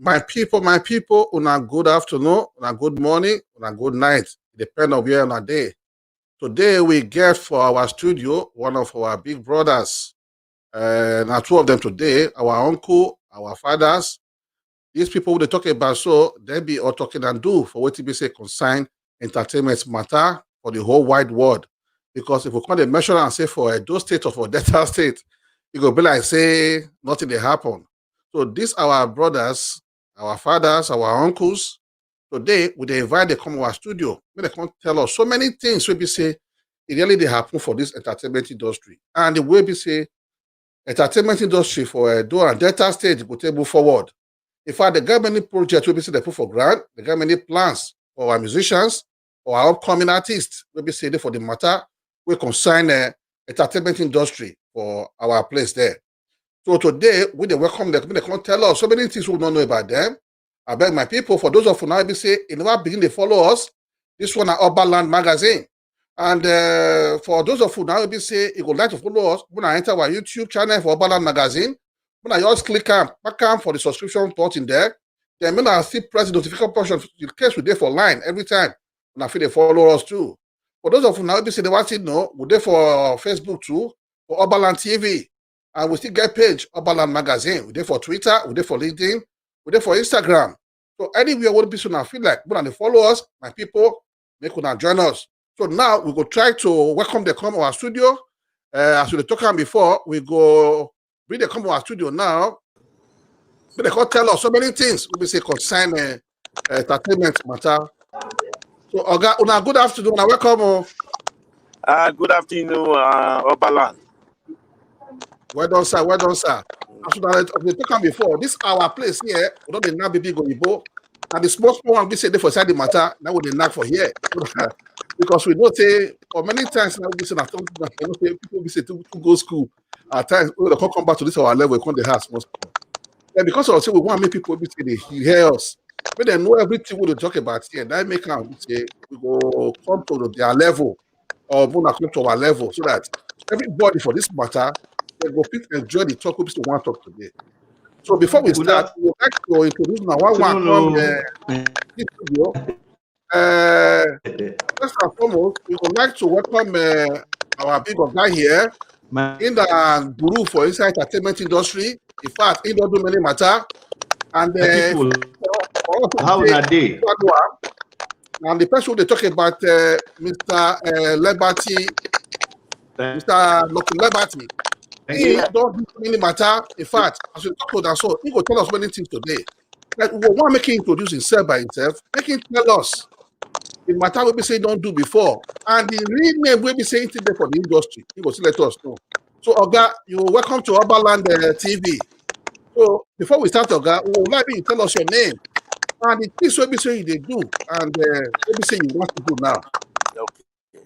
my people, una good afternoon, una good morning, una good night, depending on where on day. Today we get for our studio one of our big brothers. Now two of them today, our uncle, our fathers. These people they talk about so they be all talking and do for what we say consign entertainment matter for the whole wide world. Because if we can't measure and say for Edo State or for Delta State, it go be like say nothing they happen. So these our brothers, our fathers, our uncles. Today we they invite they come to our studio. They come tell us so many things. We be say it really they happen for this entertainment industry. And the way we say entertainment industry for Edo and Delta State go take move forward. In fact, they got many projects we be say they put for grant. They got many plans for our musicians, for our upcoming artists. We be say they for the matter we consign entertainment industry for our place there. So today we they welcome them. They come tell us so many things we don't know about them. I beg my people, for those of you now be say, you never begin to follow us. This one at Urban Land Magazine. And for those of you now be say, you would like to follow us, when I enter our YouTube channel for Urban Land Magazine, when I just click on back on for the subscription button there, then when I see press the notification portion in case we there for line every time. When I feel they follow us too. For those of you now be say they want to know, we're there for Facebook too, for Urban Land TV. And we still get page Urban Land Magazine. We're there for Twitter, we're there for LinkedIn, we're there for Instagram. So anywhere what be so now feel like when they follow us, my people, they could not join us. So now we go try to welcome them come to our studio. As we talked about before, we go bring them come to our studio now. But they can tell us so many things. We say concern entertainment matter. So Oga, una good afternoon. Una welcome. Good afternoon, Obalan. Well done, sir. Well done, sir. As we talked about before, this our place here. We don't now be big Oyibo. And the small one we say they for side the matter. Now we knock for here. Because we don't say, or many times now we say that people we say to go school. At times we don't come back to this our level. We come the house most. And because of say we want to make people we say they hear us. When they know everything we talk about here, that make them say we go come to their level or we come to our level so that everybody for this matter they go fit enjoy the talk we want to talk today. So before we start, we would like to introduce now one from this studio. First and foremost, we would like to welcome our big guy here in the guru for inside entertainment industry. In fact, he don't do many matter. And how na day? And the person they talk about Mr. Liberty, Mr. Lucky Liberty. He don't do many matter. In fact, as we talk about that, so he will tell us many things today. Like we want to make him introduce himself by himself. Make him tell us the matter we be saying don't do before, and the real name we be saying today for the industry. He will still let us know. So Oga, you're welcome to Urban Land TV. So before we start, Oga, we would like you to tell us your name and the things we be saying they do, and we be saying you want to do now. Okay.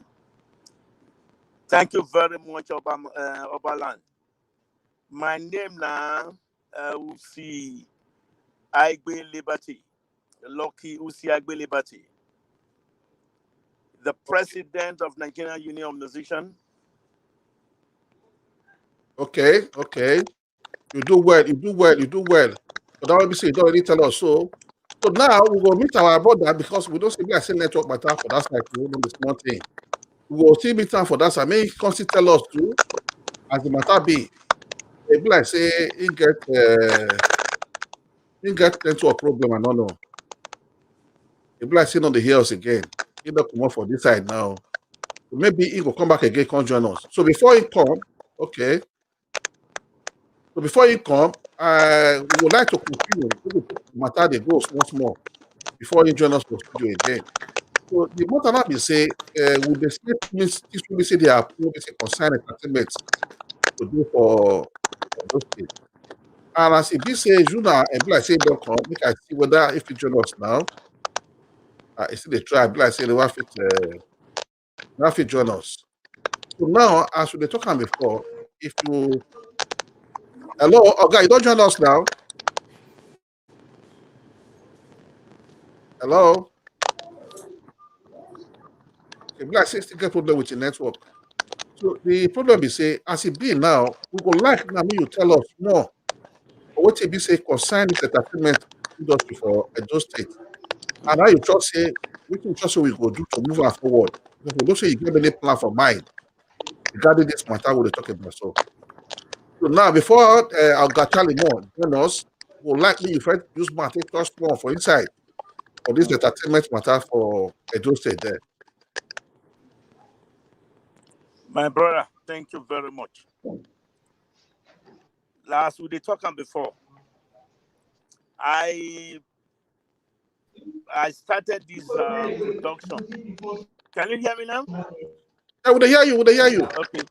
Thank you very much, Obalan. My name now, Usi Aigbe Liberty, Lucky Usi Aigbe Liberty, the president of Nigerian Union of Musicians. Okay. You do well. But that will be say you don't already tell us so. So now we will meet our brother because we don't see me as a network matter for that side. We know the small thing. We will still meet time for that side. May he come still tell us too, as the matter be. They be like say he get into a problem. I don't know. They be like saying on the hills again. He don't come up for this side now. So maybe he will come back again, come join us. So before he come, okay. So before you come, we would like to continue to matter the goals once more before you join us for studio again. So the matter now be say with the statements this will be say they are concerned entertainment to do for those things. And as if this say Juna and like say don't come, make I see whether if you join us now. It's still they try, like say they want to join us. So now as we were talking before, if you hello, okay, you don't join us now. Hello. Okay, like say still get problem with your network. So the problem is say as it be now, we go like now you tell us no. What it be say concern this entertainment industry for Edo State. And now you just say, which you just say we go do to move us forward. Because we don't say you get any plan for mind regarding this matter we'll talk about. So now, before Oga Charlie more join us, would like me if I use my take touch more for inside for this entertainment matter for Edo State there. My brother, thank you very much. Last we did talking before, I started this production. Can you hear me now? Yeah, would they hear you? Would they hear you? Okay.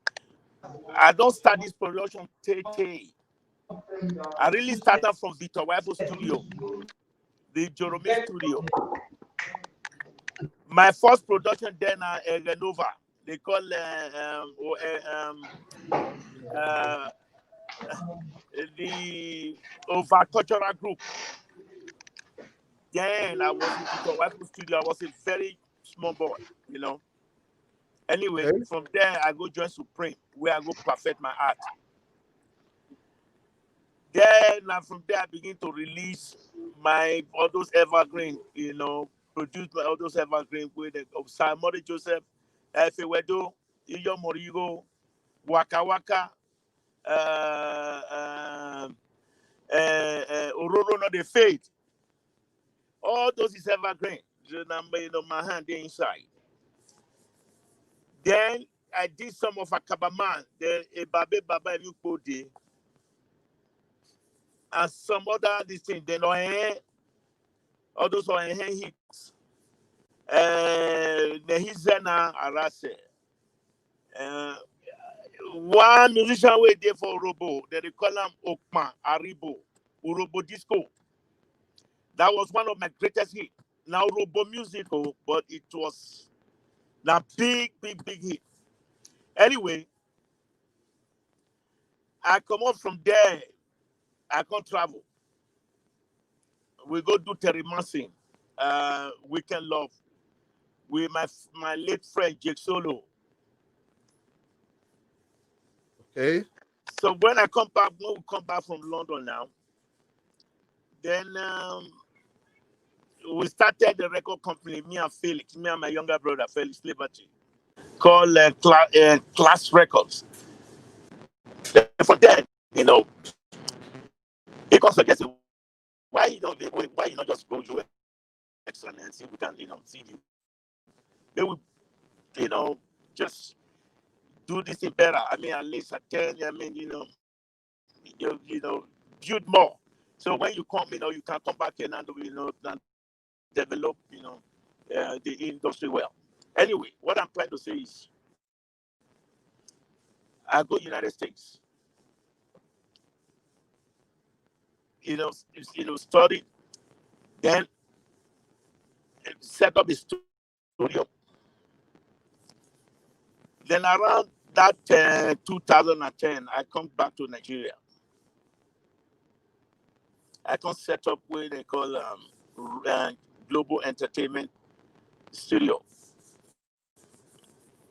I don't start this production today. I really started from Victor Waifu Studio, the Jerome Studio. My first production then Renova. They call the Overcultural Group. Then I was in Victor Waifu Studio. I was a very small boy, you know. Anyway, Okay. from there I go join Supreme, where I go perfect my art. Then from there I begin to release my all those evergreen, you know, produce my all those evergreen with Simon Joseph, Efewedo, Iyo Morigo, Waka Waka, Ororo no the Fate. All those is evergreen. The number my hand there inside. Then I did some of Akabaman, then a Babe Baba Yukode, and some other this thing. Then all those are hits. Nehizena Arase. One musician way there for Robo, they call him Okma Aribo, Urobo Disco. That was one of my greatest hits. Now Robo musical, but it was a big hit. Anyway, I come up from there. I can't travel. We go do Terry Massing, Weekend Love, with my late friend Jake Solo. Okay. So when we come back from London now, then we started the record company, me and Felix, me and my younger brother, Felix Liberty, called Class Records. Then from there, you know, he got suggested, why you not just go to Excellent and see if we can, see you. Then we, just do this thing better. I mean, at least attend, build more. So when you come, you can come back and and develop, the industry well. Anyway, what I'm trying to say is, I go United States, study, then set up a studio. Then around that 2010, I come back to Nigeria. I can set up what they call Global Entertainment Studio.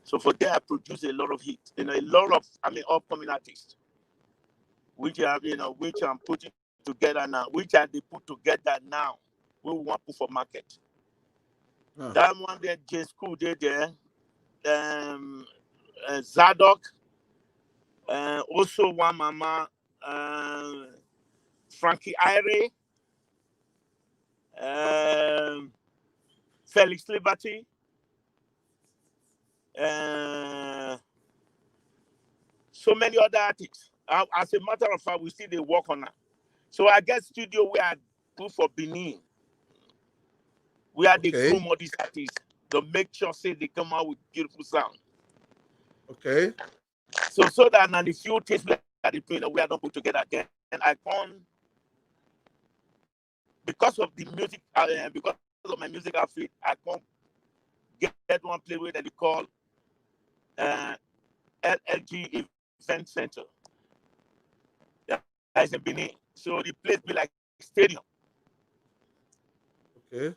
So for there, I produce a lot of hits, a lot of, upcoming artists, which which I'm putting together now, which are they put together now, we want to put for market. Huh. That one there, J School, there, Zadok, also one mama, Frankie Ire, Felix Liberty, so many other artists. As a matter of fact, we still they work on that. So I get studio where I go for Benin. We are the groom of these artists to make sure say they come out with beautiful sound. Okay. So that now the few things we are doing, we are not put together again. And I can't, because of the music, because of my music outfit, I can't get one place where they call LLG Event Center. That's in Benin. So the place be like stadium. Okay.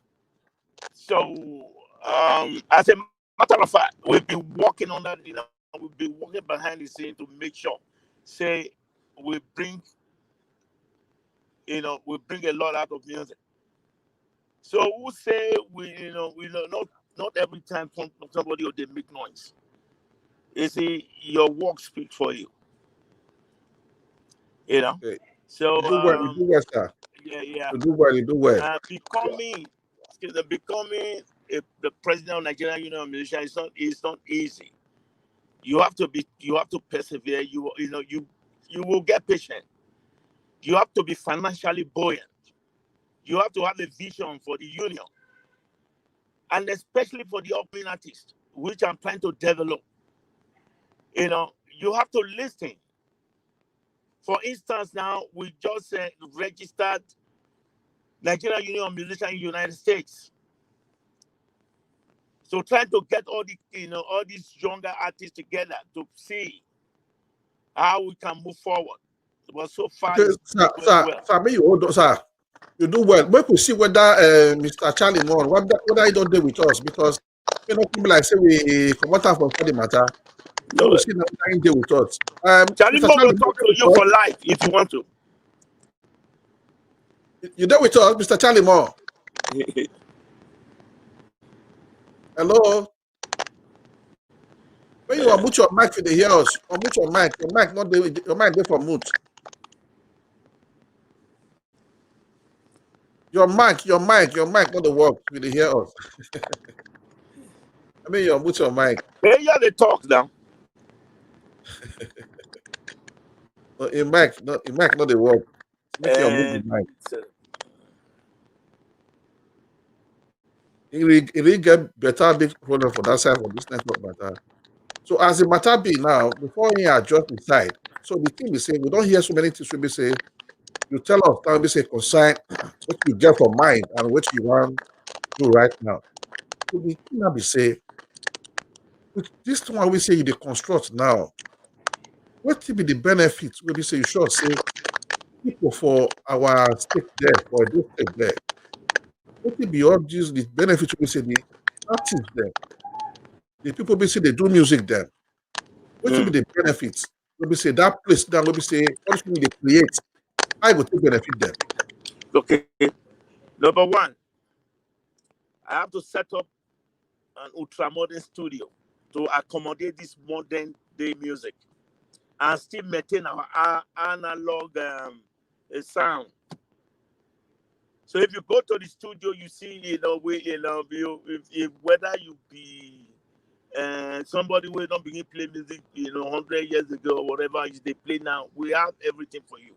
So as a matter of fact, we've been working on that, we've been working behind the scene to make sure, say, we bring a lot out of music. So who say not every time somebody or they make noise. You see, your work speaks for you. You know. Okay. So You do well, sir. yeah. You do well, you do well. Becoming the president of Nigerian Union of Musicians is not easy. You have to persevere. You will get patient. You have to be financially buoyant. You have to have a vision for the union, and especially for the upcoming artists, which I'm trying to develop. You have to listen. For instance, now we just registered Nigerian Union of Musicians in the United States. So trying to get all these younger artists together to see how we can move forward. But so far, Okay, it's sir, going sir, well. sir, may you hold on, sir. You do well. We could see whether Mr. Charlie Moore, whether he don't deal with us, because people like say we come out for the matter. We No, will see that he deal with us. Charlie Mr. Mo will Charlie Moore, talk to you for life if you want to. you deal with us, Mr. Charlie Moore. Hello. When you unmute your mic for the hear us, unmute your mic. Your mic not there. Your mic there for mute. Your mic not the work for the hear us. I mean, you unmute your mic. Hey, yeah, they talk now. No, your mic not the work. Make you unmute the mic. It really get better big problem for that side for this network matter. So as the matter be now, before he adjust the side, so the thing we say, we don't hear so many things we say, you tell us now we say consign what you get from mind and what you want to do right now. So the thing that we say, with this one we say you the construct now, what will be the benefits we say you sure say people for our state there, for this state there, what will be all these the benefits we say the artists there, the people we say they do music there. What will be the benefits? We say that place down, we say what should they create? I go to benefit them. Okay. Number one, I have to set up an ultra-modern studio to accommodate this modern day music and still maintain our analog sound. So if you go to the studio, you see, if whether you be somebody who don't begin play music, 100 years ago or whatever is they play now, we have everything for you.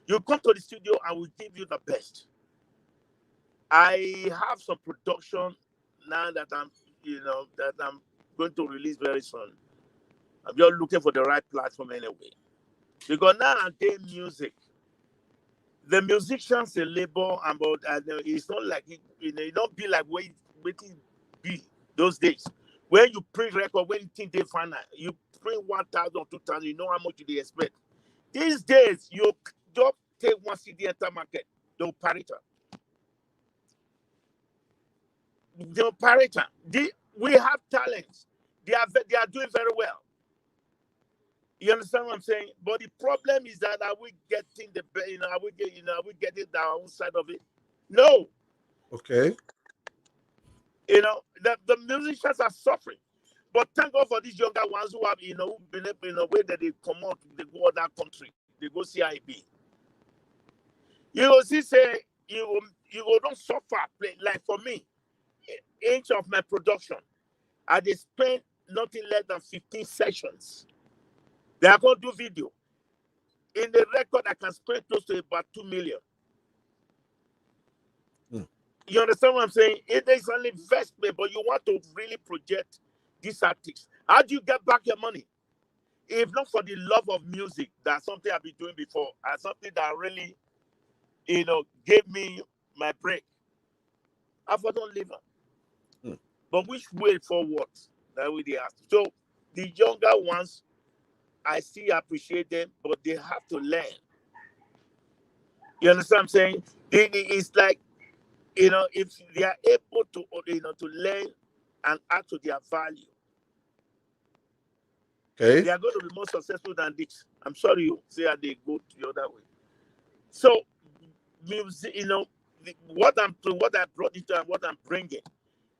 You come to the studio and we give you the best. I have some production now that I'm going to release very soon. I'm just looking for the right platform anyway. Because nowadays music, the musicians a labor about it's not like it don't be like what it be those days. When you print record, when you think they find out, you print 1,000 or 2,000, you know how much they expect. These days, you just take one CD enter market, the operator. The operator, we have talents. They are doing very well. You understand what I'm saying? But the problem is that are we getting are we getting the own side of it? No. Okay. The musicians are suffering. But thank God for these younger ones who have, been in a way that they come out, they go other country, they go CIB. You will see, say, you will not suffer. Like for me, inch of my production, I they spend nothing less than 15 sessions. They are going to do video. In the record, I can spend close to about 2 million. You understand what I'm saying? It is an investment, but you want to really project these artists. How do you get back your money? If not for the love of music, that's something I've been doing before, and something that really, gave me my break. I don't live on. But which way forward? That way they ask. So the younger ones, I still appreciate them, but they have to learn. You understand what I'm saying? It's like, if they are able to learn and add to their value, Okay. they are going to be more successful than this. I'm sorry you say they go the other way. So music, what I brought into and what I'm bringing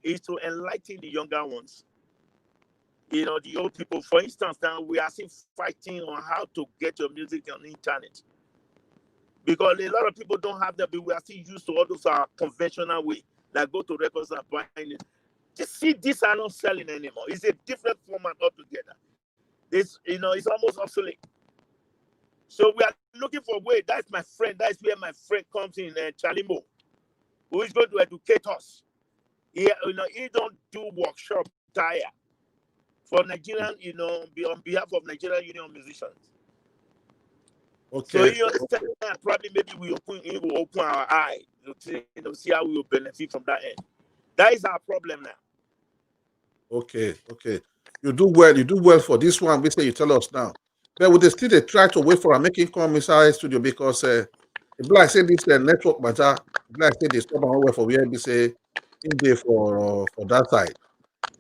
is to enlighten the younger ones. You know, the old people. For instance, now we are still fighting on how to get your music on the internet because a lot of people don't have that. But we are still used to all those conventional way, like go to records and buying it. Just see, these are not selling anymore. It's a different format altogether. This, you know, it's almost obsolete. So we are looking for a way. That's my friend. That's where my friend comes in, Chalimo, who is going to educate us. He, you know, he don't do workshop tire for Nigerian, you know, on behalf of Nigerian Union of Musicians. So Okay. you understand, probably maybe he will open our eye to see how we will benefit from that end. That is our problem now. Okay. You do well for this one. We say you tell us now. But would they still they try to wait for a making come inside studio because like say this network matter, like say they stop and wait for where we say in there for that side.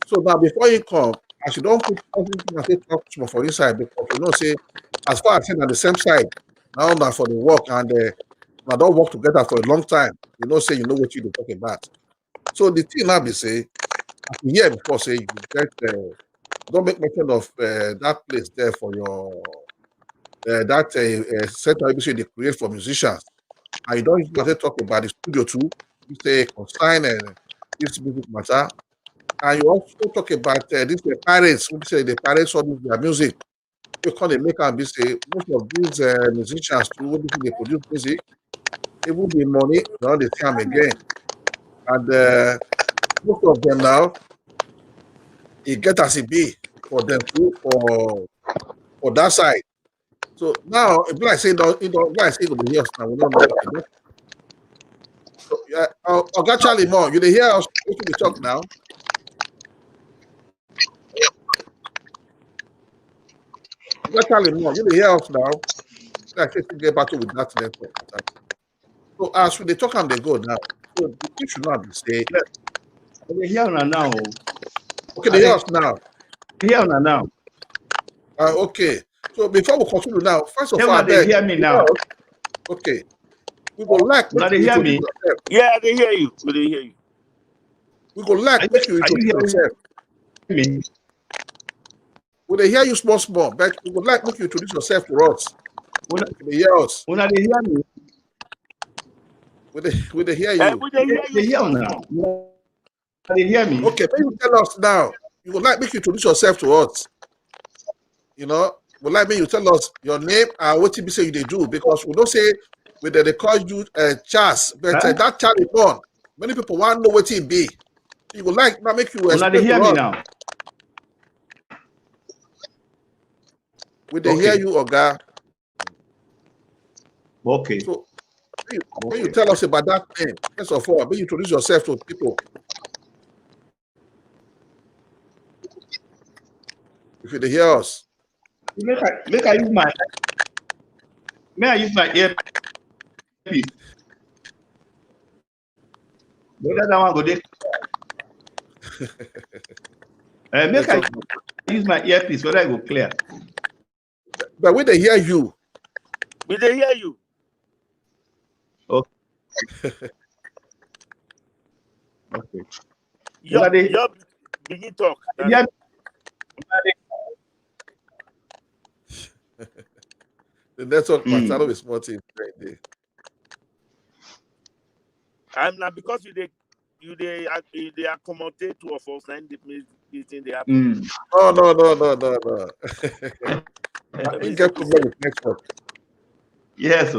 So now before you come, I should don't put everything and say talk for inside because you know say as far as saying on the same side now for the work and I don't work together for a long time. You know say you know what you're talking about. So the thing now be say yeah, before say you get don't make mention of that place there for your that center you say they create for musicians. And you don't even talk about the studio too. You say consign this music matter. And you also talk about these parents who say the parents all this their music. You call them make and be say most of these musicians too, when they produce music, even the money, they all the time again. And most of them now, it get as it be for them too for that side. So now if like say no, you know, like say go hear us now, we don't know okay. So yeah, Oga Charlie Moore, you dey hear us what we talk now? Oga Charlie Moore, you dey hear us now? Like say get battle with that network. So as we dey talk and they go now, so the thing should not be say, They hear now. okay, they hear us now. Hear now. Okay. So before we continue now, first of all, I They beg. hear me now. Okay. We go like Now make they you hear introduce me. yourself. Yeah, they hear you. They hear you. We go like make you Are you introduce hearing yourself. me? We dey hear you small, but we would like make you introduce yourself to us. They hear us. Una they hear me. We dey hear you. We they hear They you. hear now. They hear me. Okay, maybe you tell us now. You would like make you introduce yourself to us. You know, would like me you tell us your name and what you say you they do because we don't say they call you Charles, but Huh? that Charlie born. Many people want to know what he be. You would like now make you Una they explain hear to me us. now. We they hear you, Oga. Okay. So when you tell us about that thing, first of all, when you introduce yourself to people. If you hear us. Make I use my earpiece. Whether that one go there. Make I use my earpiece, whether I go clear. But when they hear you. We they hear you. Okay. Okay. Your begin talk. Yeah. The network matter is small thing right there. I'm not because you they accommodate two of us and this thing they happen. No. I think get problem with network. Yes,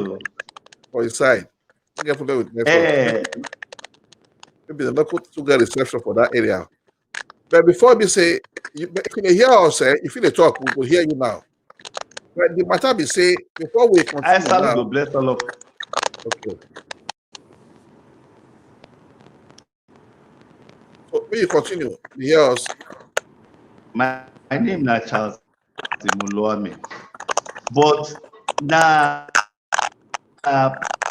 For his side. I get problem with network. Maybe they not put too good reception for that area. But before we say, if you hear us, if you talk, we will hear you now. But the matter be say, before we continue I start now. to bless all of. Okay. So when you continue, you hear us. My name is Charles Simuluame. But now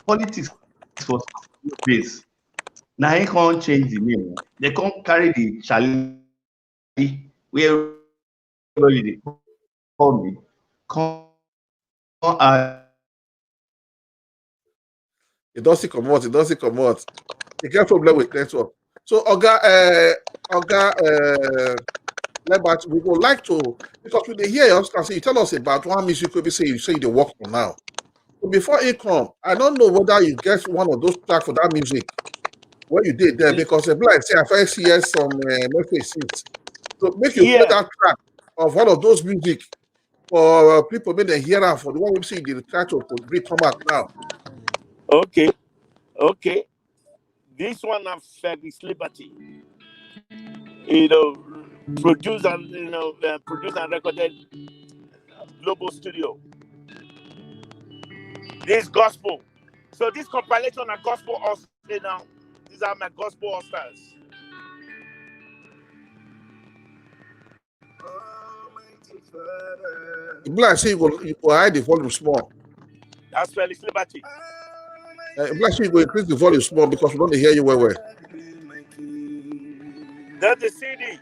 politics for base. Now he can't change the name. They can't carry the Charlie where they call me. Come It doesn't come out. It doesn't come out. You get problem with network. So Oga, Lebert, we would like to, because we dey hear us, you tell us about one music we say you dey work on now. So before it come, I don't know whether you get one of those tracks for that music where you did there, because like say I first hear some message since. So make you play that track of one of those music for people make them hear am for the one we see the try to bring come out now. Okay. This one of Fergus Liberty. Produced and recorded Global Studio. This gospel. So this compilation of gospel all now. These are my gospel all stars. Like say you go hide the volume small. That's Felix Liberty. Like say you go increase the volume small because we don't hear you well. That's the CD.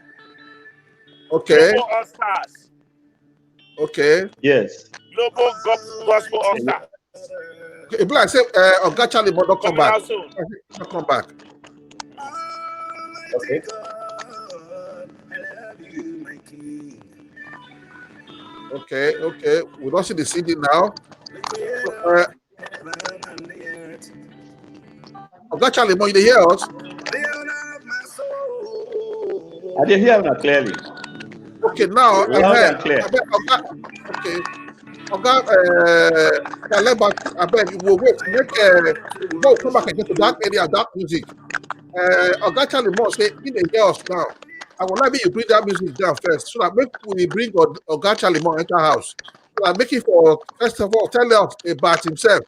Okay. Global All Stars. Okay. Yes. Global Gospel All Stars. Okay, like say Oga Charlie but don't come back. Don't come back. Okay. Okay. We don't see the CD now. Oga Charlie, you dey hear us? I did hear that clearly. Okay, now loud and clear. Okay. Oga Lebert, I beg you will wait. Make go come back again to that area, that music. Oga Charlie Moore say in the hear us now. I would like you bring that music down first, so that make we bring Oga Charlie Moore enter house. So that make it for first of all tell us about himself.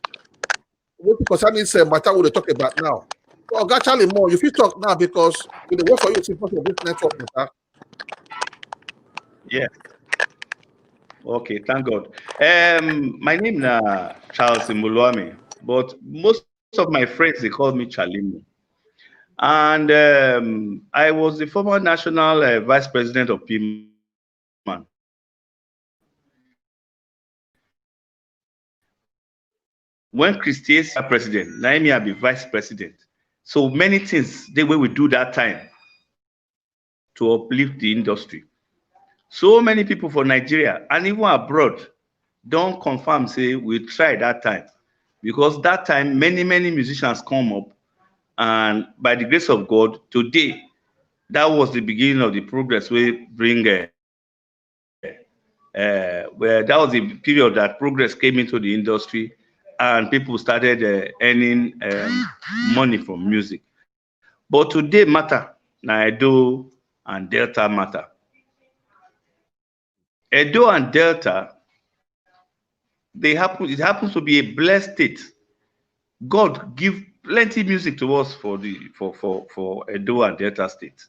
What concerning matter we dey talk about now. So Oga Charlie Moore, you fit talk now because we dey wait for you to support of this network matter. Yeah. Okay, thank God. My name is Charles Imuluame, but most of my friends they call me Chalimo. And I was the former national vice president of PMAN. When Christia's president, Naomi be vice president. So many things the way we do that time to uplift the industry. So many people for Nigeria and even abroad don't confirm say we try that time, because that time many musicians come up, and by the grace of God today that was the beginning of the progress we bring where that was the period that progress came into the industry and people started earning money from music. But today matter na Edo and Delta matter. Edo and Delta, it happens to be a blessed state. God give plenty music to us for Edo and Delta state.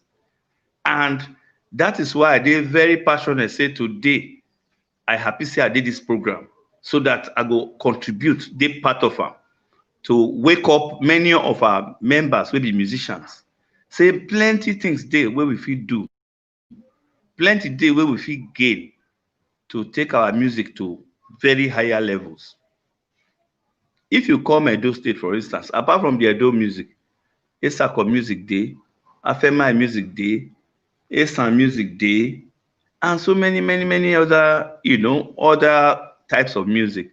And that is why I did very passionate say today I happy say I did this program so that I go contribute, they part of am, to wake up many of our members will be musicians. Say plenty things there where we feel do, plenty day where we feel gain to take our music to very higher levels. If you come Edo State, for instance, apart from the Edo music, Esako Music Day, Afemai Music Day, Esan Music Day, and so many other, other types of music.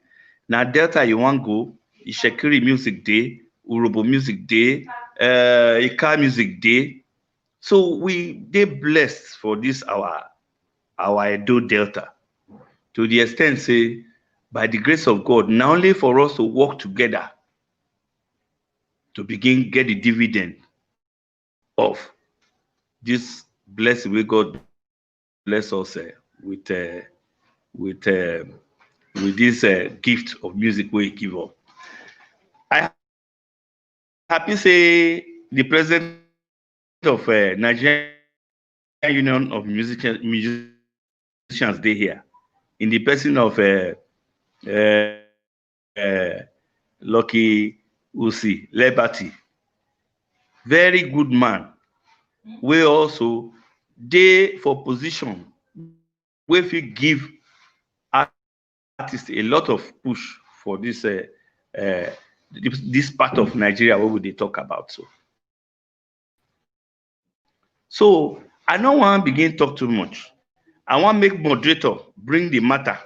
Now Delta you want go, Ishekiri Music Day, Urobo Music Day, Ika Music Day. So they blessed for this our Edo Delta. To the extent say, by the grace of God, not only for us to work together to begin get the dividend of this blessing where God bless us with this gift of music we give up. I happy say the president of Nigerian Union of Musicians dey here in the person of Lucky Usi Liberty. Very good man. We also dey for position wey fit give artists a lot of push for this this part of Nigeria where we dey talk about so. So I no wan begin talk too much. I wan make moderator bring the matter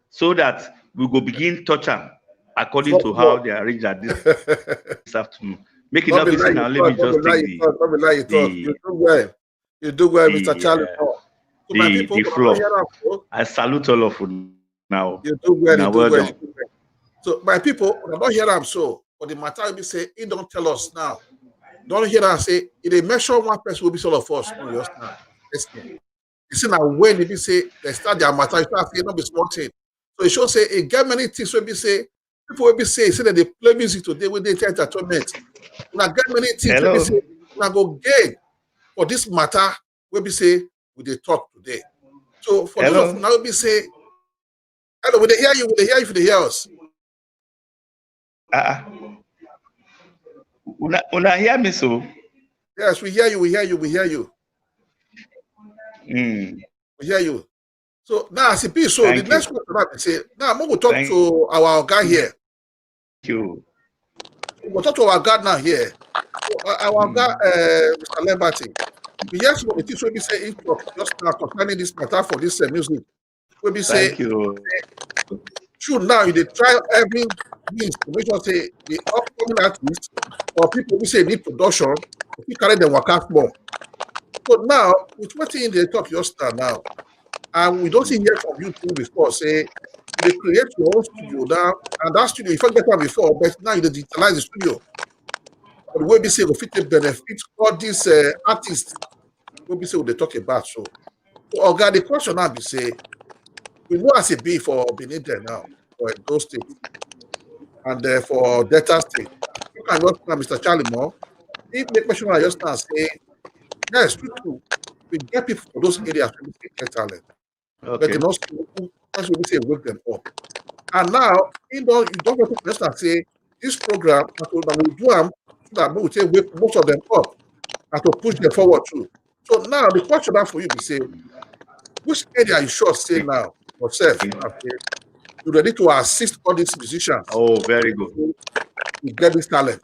so that we go begin touch am according to how they arrange that this afternoon. Make it Not not be be say lie you now let me talk, not be just lie take you talk, not be lie you talk. the You do well. You do well, Mr. the Charlie uh, Paul. To my people, the when I don't hear floor. am so, I salute all of you now. you do well, you Now do well well, you done. do well. So my people, when I don't hear am so, but the matter will be say, he don't tell us now. Don't hear am say, if they measure one person will be all of us on your stand. Listen. You see now when they be say they start their matter, you start saying not be small thing. So it should say it get many things will be say, people will be say that they play music today with the entertainment. Now get many things will be Hello. say, now go gain for this matter will be say we they talk today. So for those of Hello. you now will be say, hello, will they hear you? Will they hear you? Will they hear us? Uh, una hear me so? Yes, we hear you, we hear you, we hear you, Mm, we hear you. So now as it be so the thank next you. question I say, now I'm going to talk Thank to our guy here. you. We'll talk to our gardener here. So, our guy, Mm, Mr. Liberty. We hear some of the things we be saying just now concerning this matter for this music. We be say, thank you. true now you dey try every means to make sure say the upcoming artists or people we say need production, if you carry them waka more. So now with what in the talk just now, and we don't see hear from you too before say you dey create your own studio now, and that studio you first get one before, but now you dey digitalize the studio. But the way we say go fit take benefit all these artists wey be say we dey talk about so. So Oga, the question now be say, we know as it be for Benin there now, for Edo State, and for Delta State. You can just now, Mr. Charlie Moore, if make question I just now say, yes, true, we get people for those areas who get talent, but they Okay. not that's what we say wake them up. And now, you don't want to just now say this program that we do them so that we will say wake most of them up and to push them forward too. So now the question now for you be say, which area you sure say now yourself now say you ready to assist all these musicians Oh, very good. to get this talent?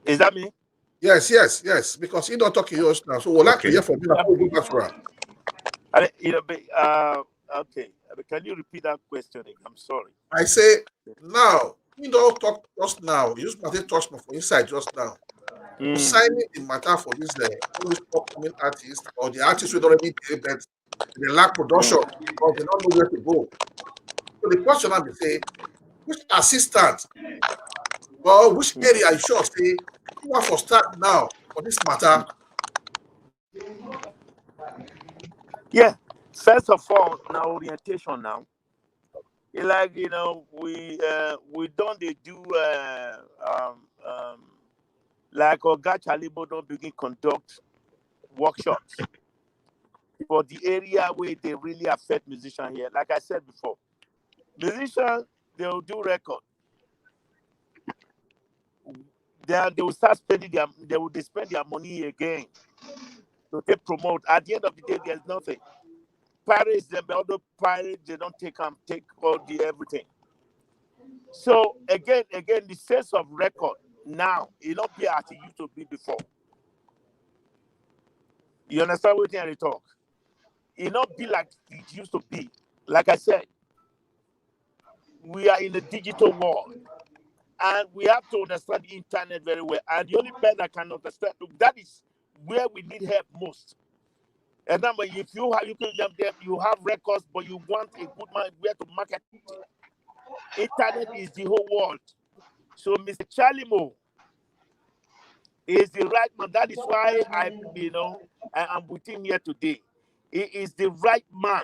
Is that me? Yes. Because he don't talk to yours now. So we'd like to Okay. hear from you before we go back to her. Okay. Can you repeat that question again? I'm sorry. I say now, he don't talk just now. Use matter touch me for inside just now. Signing the matter for this all these upcoming artists or the artists who already did that they lack production or they don't know where to go. So the question I be say, which assistant or which area you sure say you want for start now for this matter? Yeah. First of all, now orientation now. Like we don't they do like Oga Chalibo don't begin conduct workshops for the area where they really affect musicians here. Like I said before, musicians they will do record. They will start spending they spend their money again to take promote. At the end of the day, there's nothing. Pirates, although pirates, they don't take all the everything. So again, the sense of record now it not be as it used to be before. You understand what I talk? It not be like it used to be. Like I said, we are in a digital world, and we have to understand the internet very well. And the only person that can understand that is where we need help most. And then, if you have you have records, but you want a good man where to market it. Internet is the whole world. So Mr. Charlie Mo is the right man. That is why I am with him here today. He is the right man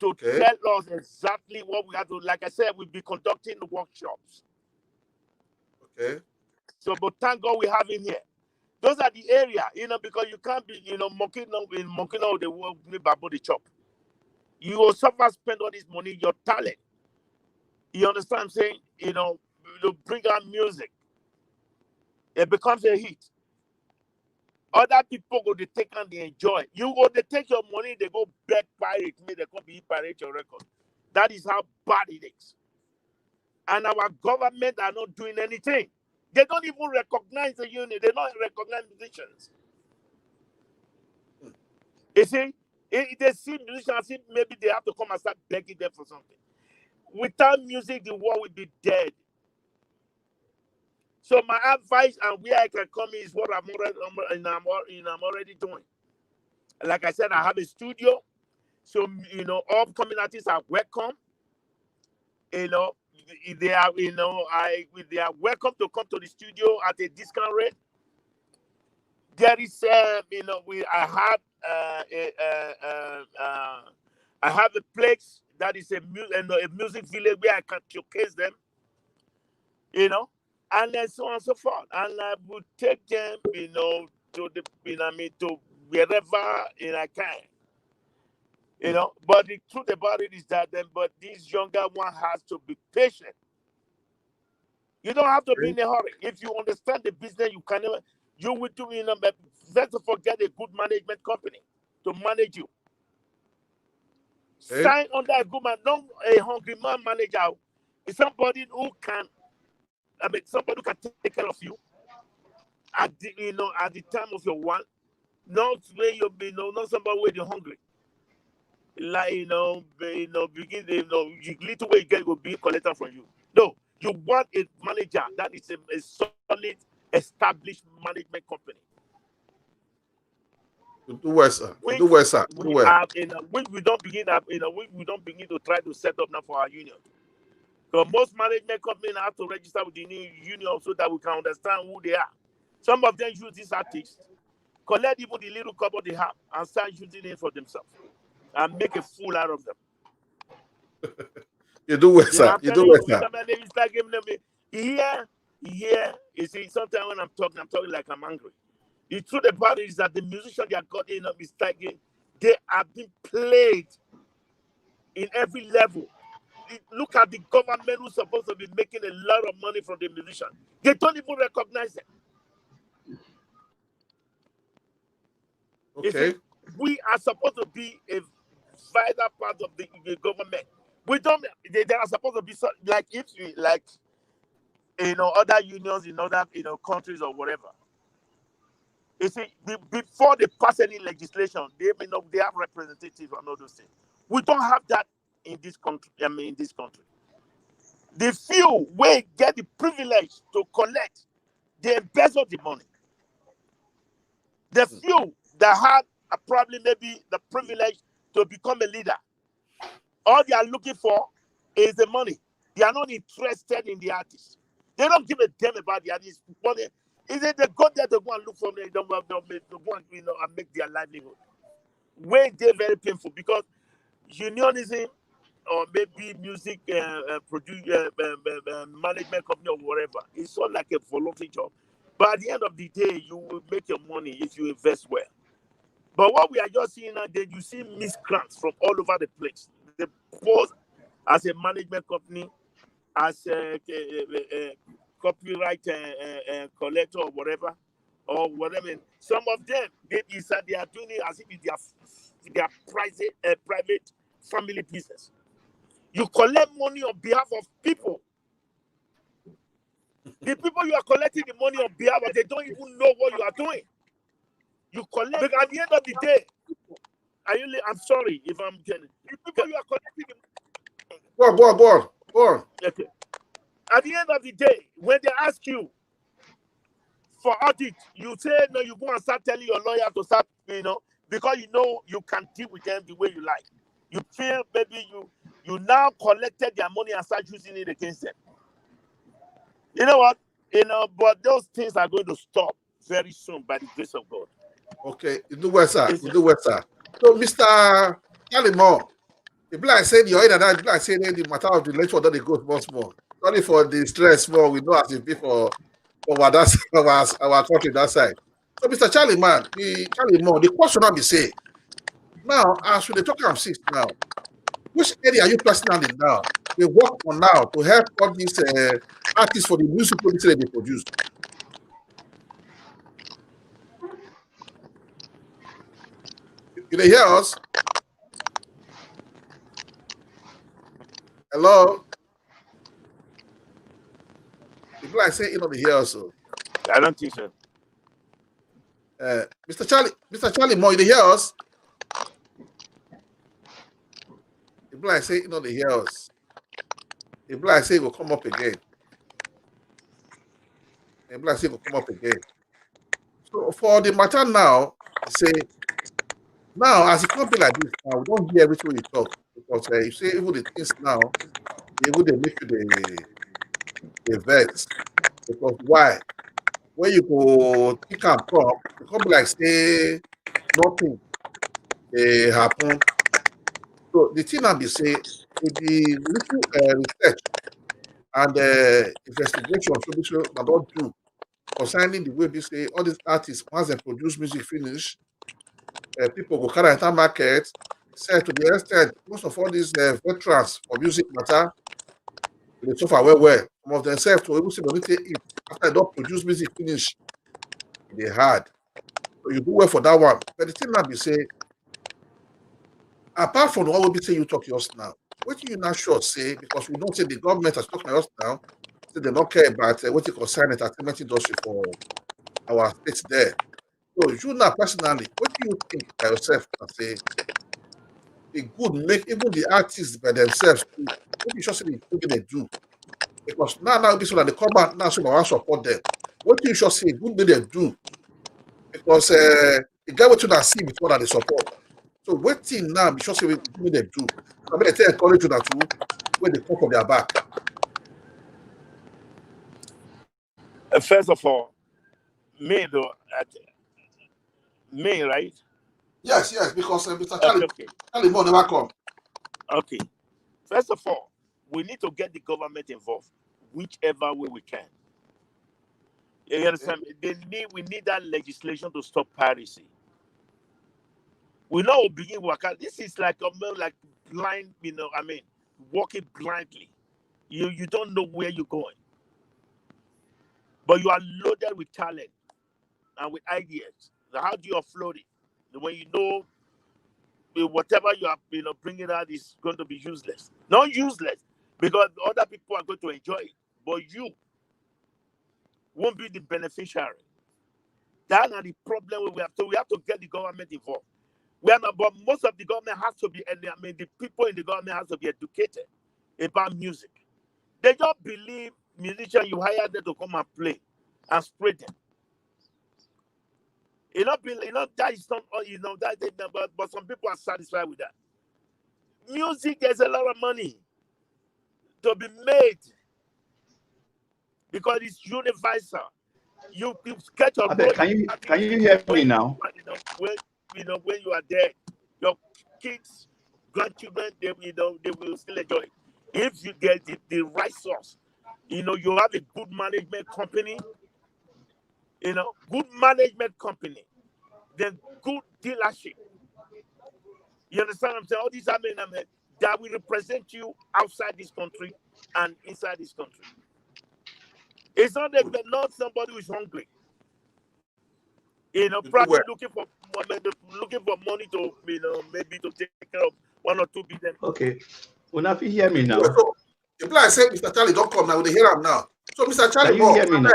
to Okay. tell us exactly what we have to. Like I said, we'll be conducting the workshops. Okay. So, but thank God we have him here. Those are the area, because you can't be, monkey all the world about the chop. You will suffer spend all this money, your talent. You understand what I'm saying? You bring out music. It becomes a hit. Other people go to take and they enjoy. You go to take your money, they go back pirate, may they come be pirate your record. That is how bad it is. And our government are not doing anything. They don't even recognize the union. They don't recognize musicians. You see, they see musicians as if maybe they have to come and start begging them for something. Without music, the world will be dead. So my advice and where I can come is what I'm already doing. Like I said, I have a studio. So, all upcoming artists are welcome. They are, they are welcome to come to the studio at a discount rate. There is, I have a place that is a music village where I can showcase them, and then so on and so forth. And I would take them, to the, to wherever I can. But the truth about it is that but this younger one has to be patient. You don't have to be in a hurry. If you understand the business, you will do, let's forget a good management company to manage you. Sign under a good man, not a hungry man manager. It's somebody who can, somebody who can take care of you at the time of your want, not where not somebody where you're hungry. Like begin little way you get will be collected from you. No, you want a manager that is a solid, established management company. You do well, sir. You do well, sir. We have, we don't begin to try to set up now for our union. So most management companies have to register with the new union so that we can understand who they are. Some of them use these artists, collect even the little cover they have, and start using it for themselves and make a fool out of them. You do well, sir. You do well, sir. Here, you see, sometimes when I'm talking like I'm angry. The truth about it is that the musicians they are got in is like they are being played in every level. Look at the government who's supposed to be making a lot of money from the musicians. They don't even recognize them. Okay. See, we are supposed to be a vital part of the government. We don't. They are supposed to be like other unions in other countries or whatever. You see, before they pass any legislation, they have representatives and all those things. We don't have that in this country. In this country, the few will get the privilege to collect, they embezzle the money. The few that had probably maybe the privilege to become a leader, all they are looking for is the money. They are not interested in the artist. They don't give a damn about the artist. Is it they go there to go and look for them, to go and, and make their livelihood? Way they're very painful because unionism or maybe music management company or whatever, it's not like a voluntary job. But at the end of the day, you will make your money if you invest well. But what we are just seeing now, you see miscreants from all over the place. They pose as a management company, as a copyright collector or whatever. Some of them, they are doing it as if it's their private family business. You collect money on behalf of people. The people you are collecting the money on behalf of, they don't even know what you are doing. You collect, but at the end of the day, I'm sorry if I'm getting the people you are collecting the Go on. Okay. At the end of the day, when they ask you for audit, you say no, you go and start telling your lawyer to start, because you can deal with them the way you like. You feel maybe you now collected their money and start using it against them. You know what? But those things are going to stop very soon by the grace of God. Okay, you do well, sir. You do well, sir. So, Mr. Kalimo, the black said you're in and that black said the matter of the lecture that they go once more. Sorry for the stress, more we know as it be for our country that side. So, Mr. Charlie Man, the question I be say now, as we talk about six now, which area are you personally now? We work on now to help all these artists for the music production they produce. You hear us? Hello? People like say, the here also. I don't think so. Mr. Charlie Moore, you hear us? People like say, the hear us. People like say, it will come up again. People like say, it will come up again. So for the matter now, say, now as it can't be like this now, we don't hear everything you talk. Because you say even the things now, even they make you the vex. Because why? When you go think and talk, it can't be like say nothing happen. So the thing I be say with the little research and investigation, so this I don't do concerning the way we say all these artists once they produce music finish, people go carry enter market, sell to the extent most of all these veterans for music matter they suffer well. Some of themselves to even see money take it after they don't produce music finish, they hard. So you do well for that one. But the thing now be say, apart from what will be say you talk yours now, what you not sure say because we don't say the government has talked us now, say they don't care about what you concern entertainment industry for our states there. So you now personally, what do you think by yourself and say it good make even the artists by themselves too, what you sure say the they do? Because now this one they come out now so I want support them. What you sure say good may they do? Because the guy what you not see with what they support. So waiting now be sure say we they do. I mean they encourage you that too when they come from their back. First of all, me though, me, right? Yes, because Mr. Okay. Charlie Moore never come. Okay. First of all, we need to get the government involved, whichever way we can. You understand? We need that legislation to stop piracy. We know begin work out. This is like like blind, walking blindly. You don't know where you're going, but you are loaded with talent and with ideas. Now, how do you offload it? When you know whatever you are bringing out is going to be useless. Not useless because other people are going to enjoy it, but you won't be the beneficiary. That's not the problem we have. So we have to get the government involved. We are not, but most of the government has to be, the people in the government has to be educated about music. They just believe musicians, you hire them to come and play and spread them. That is not, but some people are satisfied with that. Music, there's a lot of money to be made because it's universal. You get your Abel, can you hear me now? When you are there, your kids, grandchildren, they will still enjoy it. If you get the right source, you have a good management company, good management company, then good dealership. You understand what I'm saying? All these that will represent you outside this country and inside this country. It's not somebody who is hungry. Probably looking for money to maybe to take care of 1 or 2 billion. Okay. Will not hear me now? So, if like say Mr. Charlie don't come now, we hear him now. So Mr. Charlie, can you hear me now?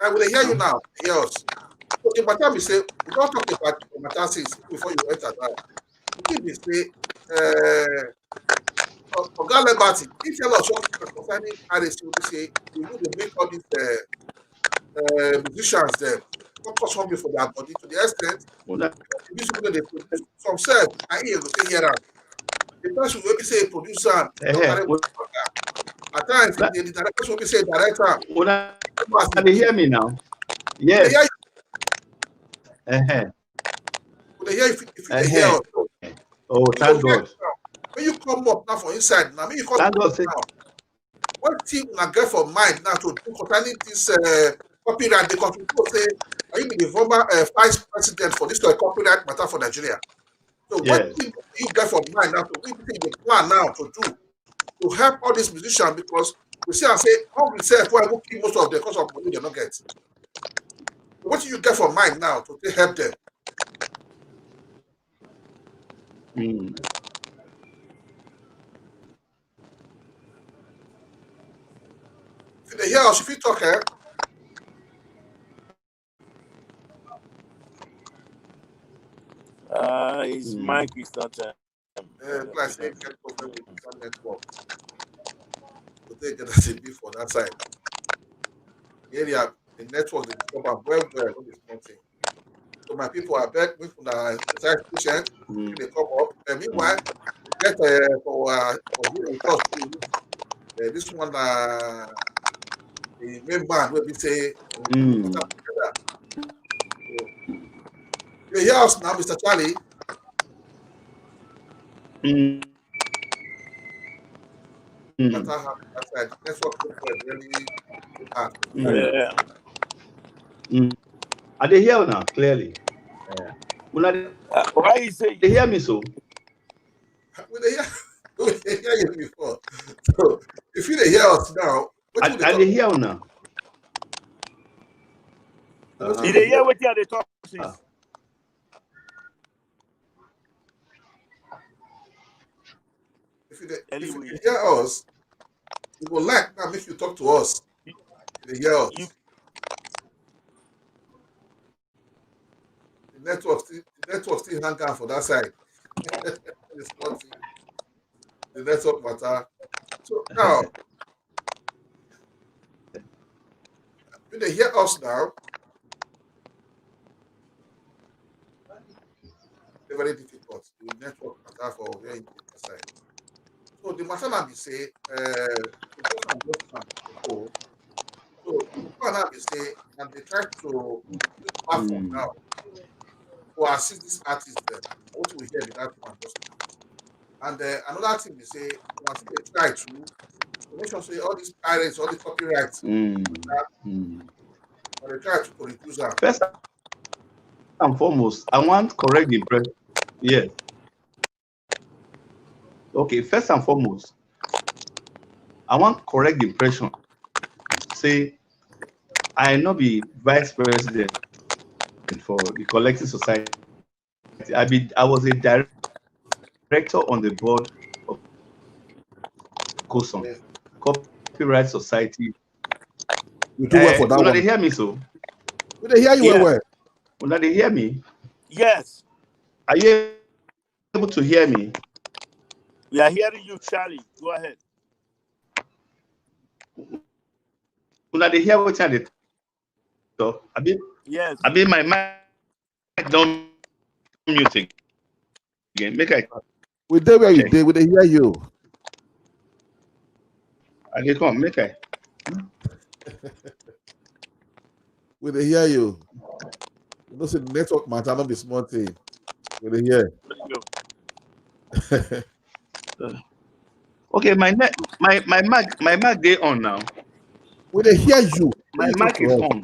I will hear you now. Yes. So the matter we say we don't talk about the matter since before you enter now. The thing we say, Oga Liberty, if you lot concerning RSC, we say we need to make all these musicians them focus something for their body to the extent the music they produce some self and here go say here. The person will be say producer at times the director will be say director. Can they hear me now? Yes. They hear if they hear us. Oh, thank God. When you come up now for inside, now you come thank God now. What thing I get for mind now to do concerning this copyright? Because people say, are you the former vice president for this copyright matter for Nigeria? So what thing do you get for mind now to really think the plan now to do to help all these musicians? Because we see and say, how we say why we keep most of them because of money they don't get. So what do you get for mind now to help them? hear us if you talk, eh? His mic is not. Like say get problem with some network. So they get us a bit for that side. Area, the network, they discover well, not this thing. So my people are back with the exercise patient. They come up. And meanwhile, get for here with us too. This one, the main man will be say, together. So, you hear us now, Mr. Charlie? But I have that side. Network problem really hard. Yeah. Are they here now? Clearly. Why you say? They hear me so? We hear you before. So if you hear us now, what Are they here now? Did they hear what they talk? If you hear us, we will like now make you talk to us. If you hear us. The network still hang out for that side. It's not the network matter. So now, when they hear us now, it's very difficult. The network matter for where you side. So the matter now be say, so the plan now be say, and they try to use platform now to assist these artists then. What we hear with that one just now. And another thing we say, once they try to make sure say all these pirates, all the copyrights, or they try to reduce them. First and foremost, I want correct the impression. Yes. Okay, first and foremost, I want correct the impression. Say, I not be vice president for the collecting society. I was a director on the board of COSON, Copyright Society. You do well for that one. They hear me so? Will they hear you well? Will they hear me? Yes. Are you able to hear me? We are hearing you, Charlie. Go ahead. Will they hear what I talk? Yes. My mic don't music again. Make I. We there where you did. Will they hear you? I can come. Make I. Will they hear you? You know, say the network matter not be small thing. Will they hear? Okay, my mic they on now. Will they hear you? My mic is on.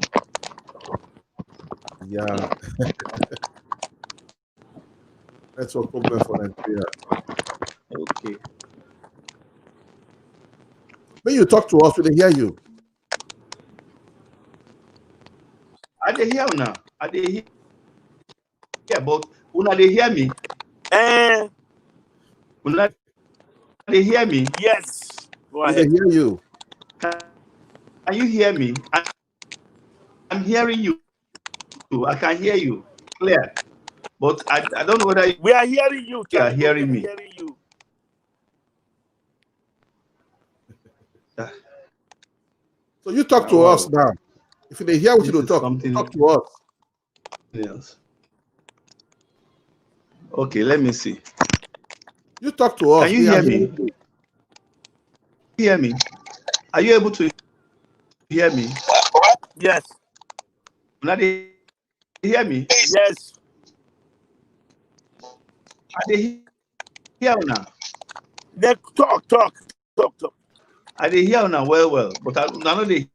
Yeah. Network problem for Nigeria. Okay. When you talk to us, will they hear you? Are they here now? Are they here? Yeah, but will they hear me? Will they hear me? Yes. Go ahead. Will they hear you? Can you hear me? I'm hearing you. I can hear you clear. But I don't know whether we are hearing you. You are hearing me. Hearing you. So you talk to us now. If they hear what you talk to us. Yes. Okay, let me see. You talk to us. Can you hear me? Hear me? Are you able to hear me? Yes. Now they hear me? Yes. Are they here now? They talk. Are they here now? Well, but I know they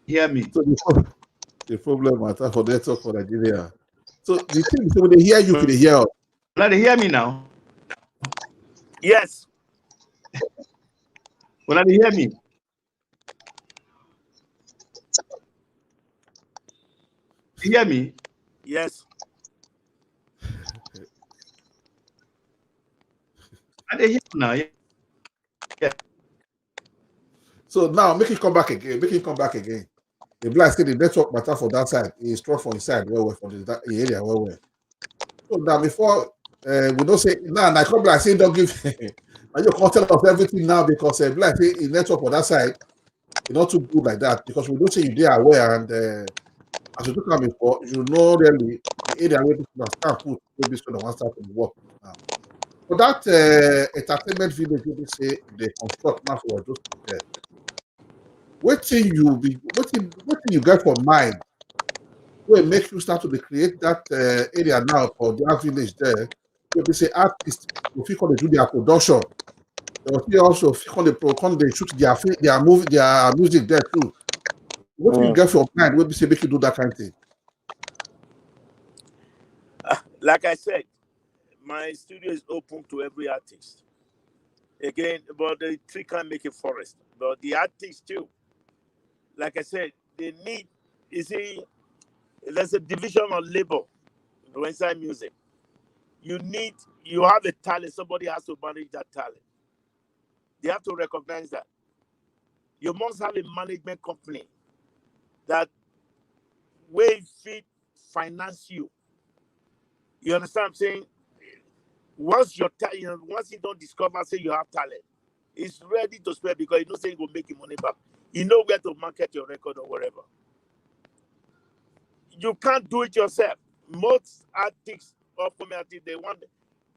hear me. So the problem matter for the talk for Nigeria. So the thing is, when they hear you, they hear us. Now they hear me now. Yes. When they hear me. You hear me? Yes. Are they here now? Yeah. So now make it come back again. Make it come back again. The black say the network matter for that side. It's strong for inside well for the area well. So now before we don't say now I come like say don't give and you can't tell us everything now because like say the network for that side it's not too good like that because we don't say you are aware and as you talk about before, you know really the area where people are start put maybe so they want start to work now. For that entertainment village, we say they construct now for those people. What thing you get for mind will make you start to create that area now for that village there. Where they say artists will feel they do their production. They will still also feel they shoot their movie their music there too. What you get for mind will be say make you do that kind of thing. Like I said, my studio is open to every artist. Again, but the tree can't make a forest. But the artists too, like I said, they need, you see, there's a division of labor inside music. You have a talent, somebody has to manage that talent. They have to recognize that. You must have a management company that will fit finance you. You understand what I'm saying? Once once you don't discover, say you have talent, it's ready to spend because you know say you will make your money back. You know where to market your record or whatever. You can't do it yourself. Most artists or artists,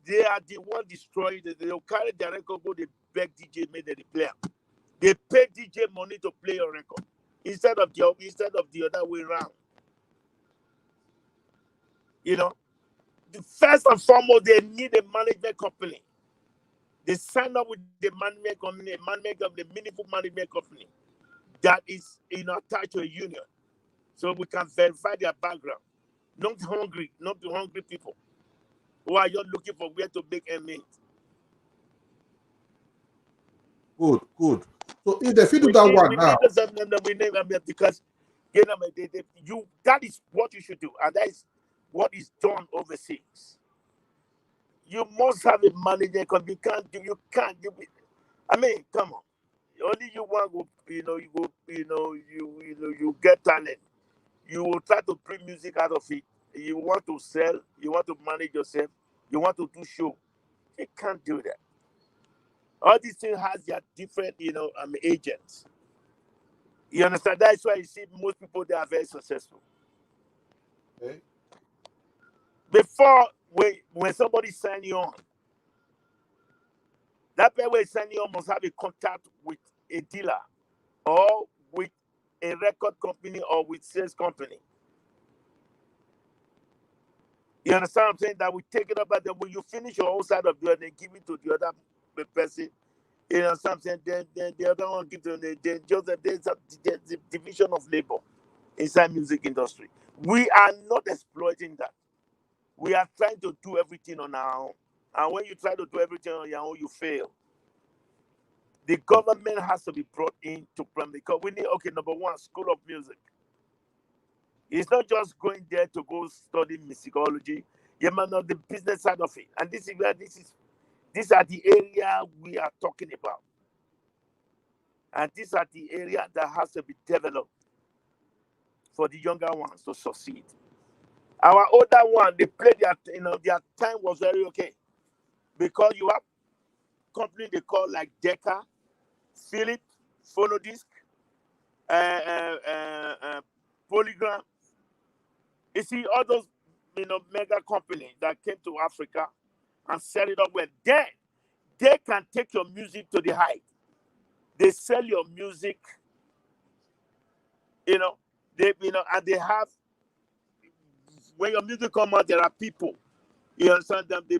they are the one destroying it. They'll carry their record, go they beg DJ, make them play. They pay DJ money to play your record instead of the other way around. You know, first and foremost, they need a management company. They sign up with the management company, the meaningful management company that is attached to a union, so we can verify their background. Not the hungry people who are just looking for where to make ends meet. Good. So if they do that one now, Because that is what you should do, and that is what is done overseas. You must have a manager because you can't do it. I mean, come on. Only you want to, you get talent. You will try to bring music out of it. You want to sell, you want to manage yourself, you want to do show. You can't do that. All these things has their different, agents. You understand? That's why you see most people they are very successful. okay. Before when somebody sign you on, that person sign you on must have a contact with a dealer or with a record company or with sales company. You understand what I'm saying? That we take it up, but then when you finish your own side of the they give it to the other person. You know what I'm saying? Then the other one give to them. There's a division of labor inside music industry. We are not exploiting that. We are trying to do everything on our own. And when you try to do everything on your own, you fail. The government has to be brought in to plan because we need, number one, school of music. It's not just going there to go study musicology. You might know the business side of it. And this is where these are the area we are talking about. And these are the area that has to be developed for the younger ones to succeed. Our older one, they played their time was very okay. Because you have company they call like Decca, Philip, Phonodisc, Polygram. You see all those mega companies that came to Africa and set it up well. Then they can take your music to the height. They sell your music, and they have when your music come out, there are people. You understand them? They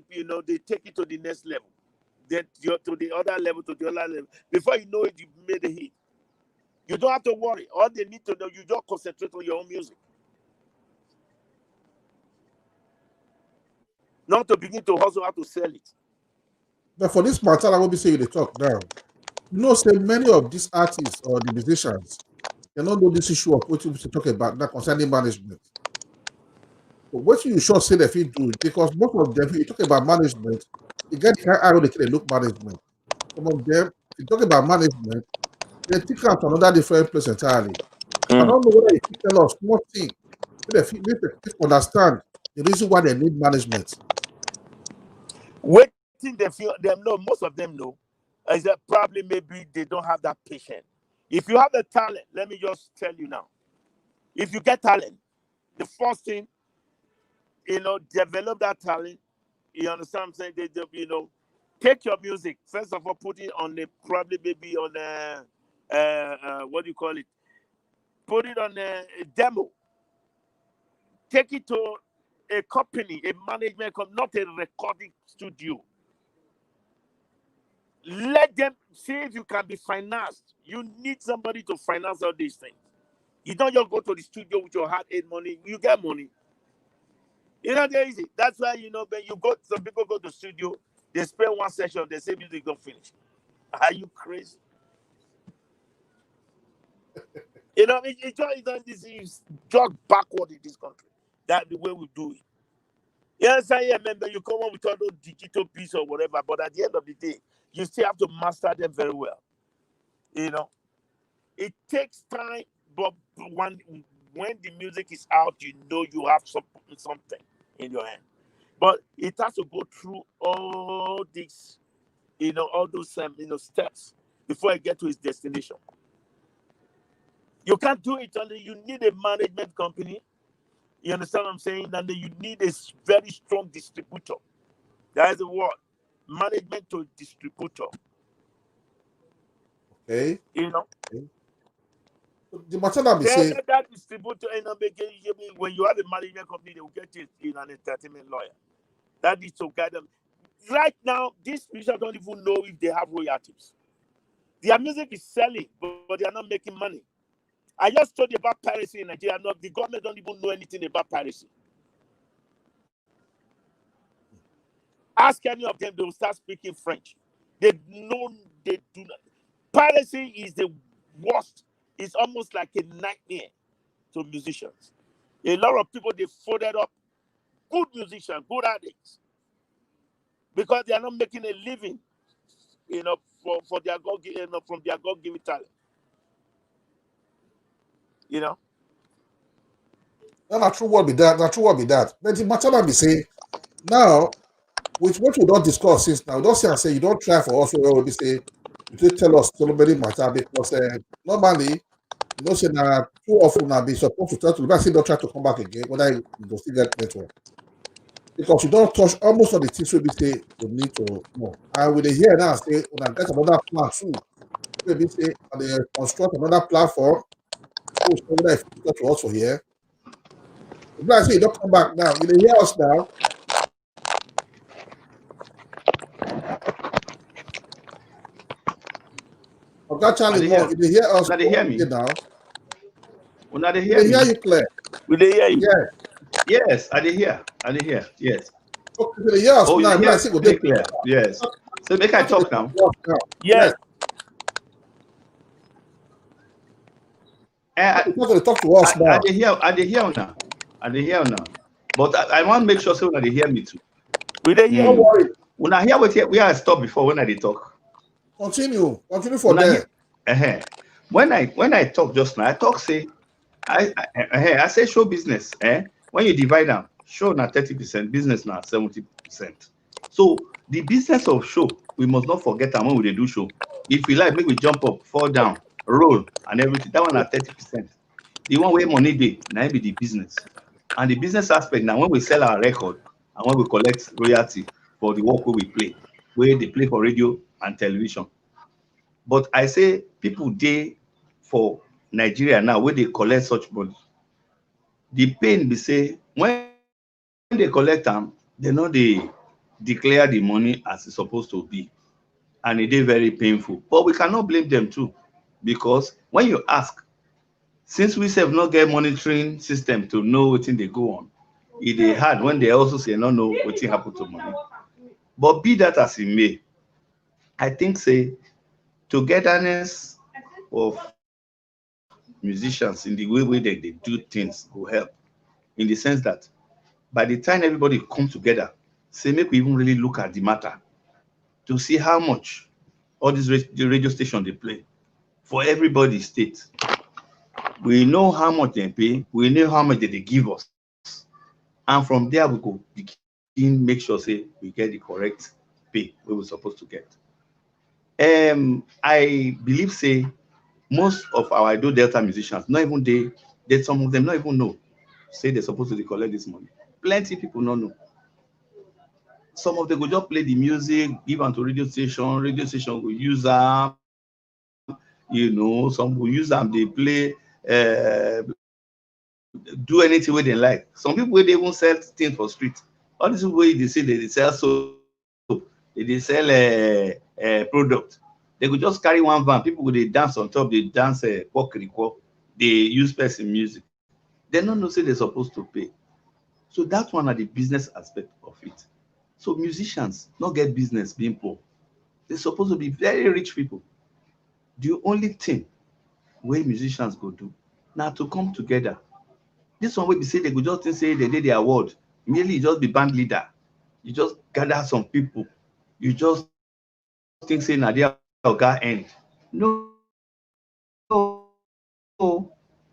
take it to the next level, then to the other level, to the other level. Before you know it, you've made a hit. You don't have to worry. All they need to know, you just concentrate on your own music. Not to begin to hustle how to sell it. But for this matter, I will be saying the talk now. Say many of these artists or the musicians, they don't know this issue of what you talk about now concerning management. But what you should say if you do, because most of them, if you talk about management, you get the kind of they look management. Some of them, if you talk about management, they take out another different place entirely. I Mm. don't know whether you tell us one thing. They understand the reason why they need management. Waiting, they feel them know. Most of them know is that probably maybe they don't have that patience. If you have the talent, let me just tell you now. If you get talent, the first thing, develop that talent. You understand what I'm saying? Take your music. First of all, put it on probably maybe on what do you call it? Put it on a demo. Take it to a company, a management company, not a recording studio. Let them see if you can be financed. You need somebody to finance all these things. You don't just go to the studio with your hard-earned money. You get money. They're easy. That's why, when some people go to the studio, they spend one session, they say music don't finish. Are you crazy? This is just backward in this country. That's the way we do it. Yes, I remember you come up with all those digital pieces or whatever, but at the end of the day, you still have to master them very well. It takes time, but when the music is out, you have something in your hand. But it has to go through all these, all those steps before it get to its destination. You can't do it until you need a management company. You understand what I'm saying? And then you need a very strong distributor. That is the word. Management to distributor. Okay. Okay. The matter that we say that distributor when you have a management company, they will get you in an entertainment lawyer. That needs to guide them. Right now, these musicians don't even know if they have royalties. Their music is selling, but they are not making money. I just told you about piracy in Nigeria. No, the government don't even know anything about piracy. Ask any of them, they will start speaking French. They do not. Piracy is the worst. It's almost like a nightmare to musicians. A lot of people, they folded up good musicians, good addicts, because they are not making a living, for their from their God-given talent. not true what be that, not true what be that. But the matter that we say now, with what we don't discuss since now, don't say and say you don't try for us where we say you just tell us so many matter because normally say now too often now be supposed to try to don't try to come back again, whether you go still get network. Because you don't touch almost all the things we say you need to know. And with the here now say when I get another plan too, maybe say and they construct another platform, so whether if you to also here. If I say you don't come back now, you hear us now. Okay, Charlie Moore, you hear us Now they hear me. now. Now they hear hear me. me. You clear. We they hear you. Yeah. Yes, I did hear. I did hear. Yes. Okay, they hear us now. You hear me clear. Yes. So make I talk now. Yes. Talk to us now. I did hear now. I did hear now. But I want to make sure so when they hear me too. We they hear Don't you. worry. When I hear what we are stop before when I did talk. Continue for there. When I talk just now, I talk say I say show business. When you divide them, show now 30%, business now 70%. So the business of show, we must not forget them when we do show. If we like, make we jump up, fall down, roll, and everything. That one at 30%. The one where money day, now be the business. And the business aspect now when we sell our record and when we collect royalty for the work where we play, where they play for radio and television. But I say people dey for Nigeria now where they collect such money. The pain be say when they collect them, they know they declare the money as it's supposed to be. And it is very painful. But we cannot blame them too. Because when you ask, since we have not get monitoring system to know what they go on, it is hard when they also say no know what happen to money. But be that as it may, I think say togetherness of musicians in the way they do things will help, in the sense that by the time everybody come together, say make we even really look at the matter to see how much all these radio station they play for everybody state. We know how much they pay, we know how much they give us. And from there we go begin make sure say we get the correct pay we we're supposed to get. I believe say most of our Edo Delta musicians, not even they some of them not even know, say they're supposed to collect this money. Plenty people not know. Some of them go just play the music, give them to radio station will use them, some will use them, they play, do anything where they like. Some people they even sell things for street. All this way they say they sell soap, they sell product. They could just carry one van, people go they dance on top, they dance they use person music. They don't know say they're supposed to pay. So that one are the business aspect of it. So musicians not get business being poor. They're supposed to be very rich people. The only thing where musicians go do now to come together. This one will be say they could just say they did the award. Immediately you just be band leader. You just gather some people. You just think say na there oga end. No,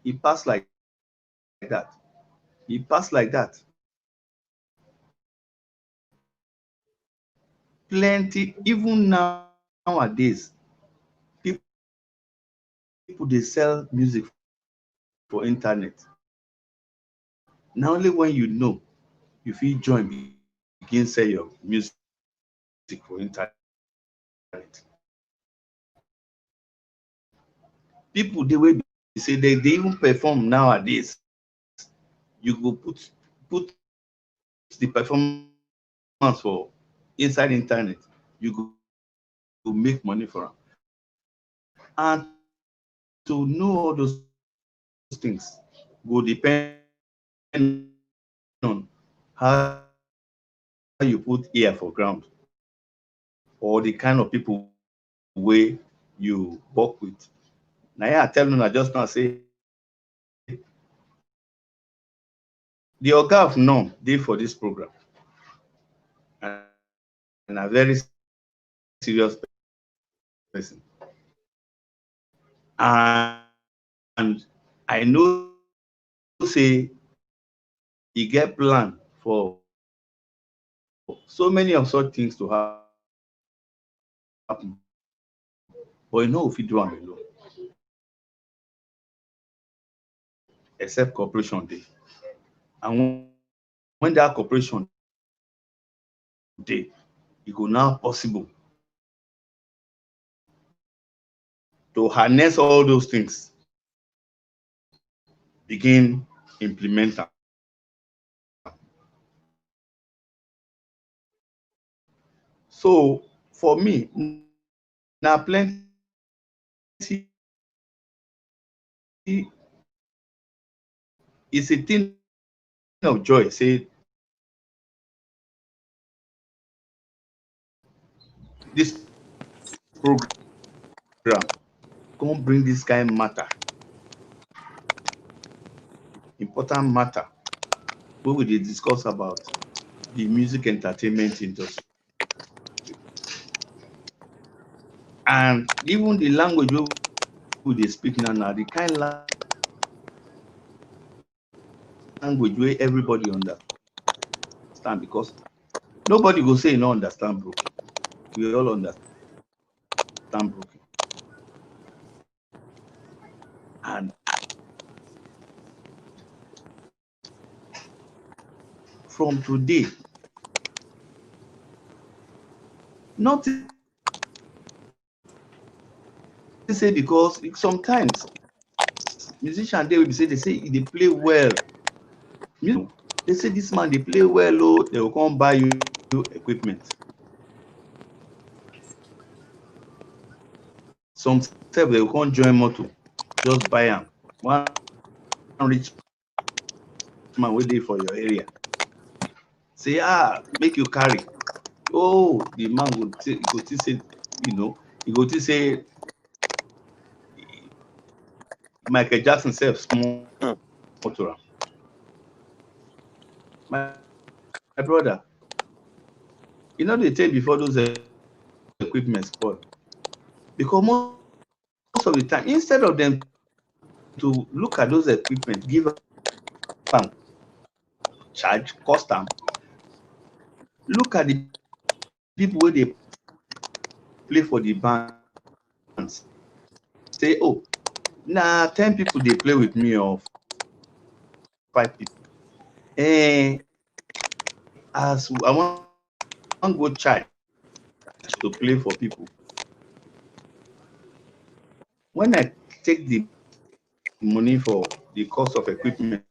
he passed like that. He passed like that. Plenty, even nowadays, people they sell music for internet. Now only when you fit join begin sell your music for internet. People they will be say they even perform nowadays. You go put the performance for inside internet, you go make money for them. And to know all those things go depend on how you put ear for ground, or the kind of people wey you work with. Now here I tell you now just now say the oga of norm dey for this program, and a very serious person. And I know say he get plan for so many of such things to happen, but you know if he do am alone. Except cooperation dey. And when that cooperation dey, e go now possible to harness all those things, begin implement am. So for me, na plenty it's a thing of joy say this program come bring this kind matter, important matter, wey we dey discuss about the music entertainment industry. And even the language wey we dey speak now na the kind language wey everybody understand, because nobody go say e no understand broken. We all understand broken. And from today, nothing say, because sometimes musician dey wey be say they say e dey play well. They say this man dey play well, oh, they will come buy you equipment. Some sef they will come join motor, just buy am. One rich man wey dey for your area say, make you carry. Oh, the man go think say, he go think say Michael Jackson sef small to am. My brother, e no dey take before those equipment spoil, because most of of the time, instead of them to look at those equipment, give them charge, cost them, look at the people where they play for the bands. Say, oh, nah, 10 people they play with me, or 5 people. As I want go charge to play for people. When I take the money for the cost of equipment,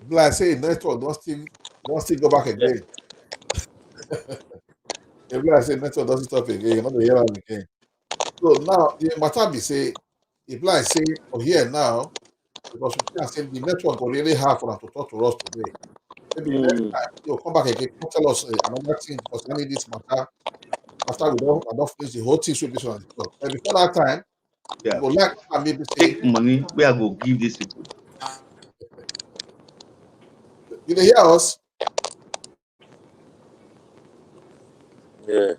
Like I say, network don't still go back again. If like I say network doesn't stop again, you're not gonna hear am again. So now the matter be say, if like say for here now, because we can say the network go really hard for them to talk to us today. Maybe next time you'll come back again, come tell us another thing because I need this matter after I don't finish the whole thing should be on the talk. But before that time, yeah, we go like maybe say take money where I go give these people. you dey hear us? Yeah.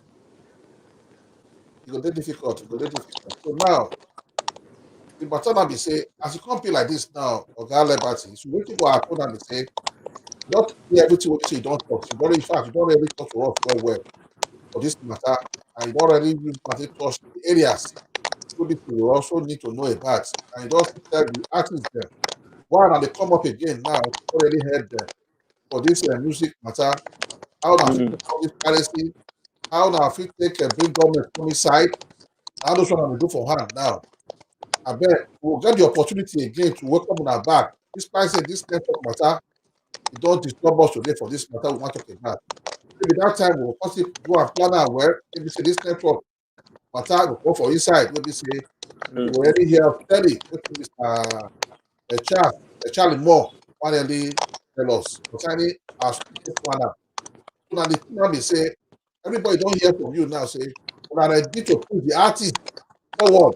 It go dey difficult, it go dey difficult. So now the matter now be say as you come be like this now, Oga Liberty, so wetin go happen now be say just hear everything wey be say you don talk. You don in fact you don already talk to us well for this matter and you don already use matter touch the areas wey be say you also need to know about and you don tell the artists dem why na dey come up again now you already heard them for this music matter how na fit take all this piracy how na fit take bring government come inside na all those one na dey do for hand now abeg we go get the opportunity again to welcome una back despite say this network matter e don disturb us today for this matter we wan talk about maybe that time we go come still go and plan am well maybe say this network matter go come for inside wey be say we go already hear steady wetin Mr. Charlie Moore wan really tell us concerning as we take plan am. So now the thing now be say everybody don hear from you now say una ready to put the artist forward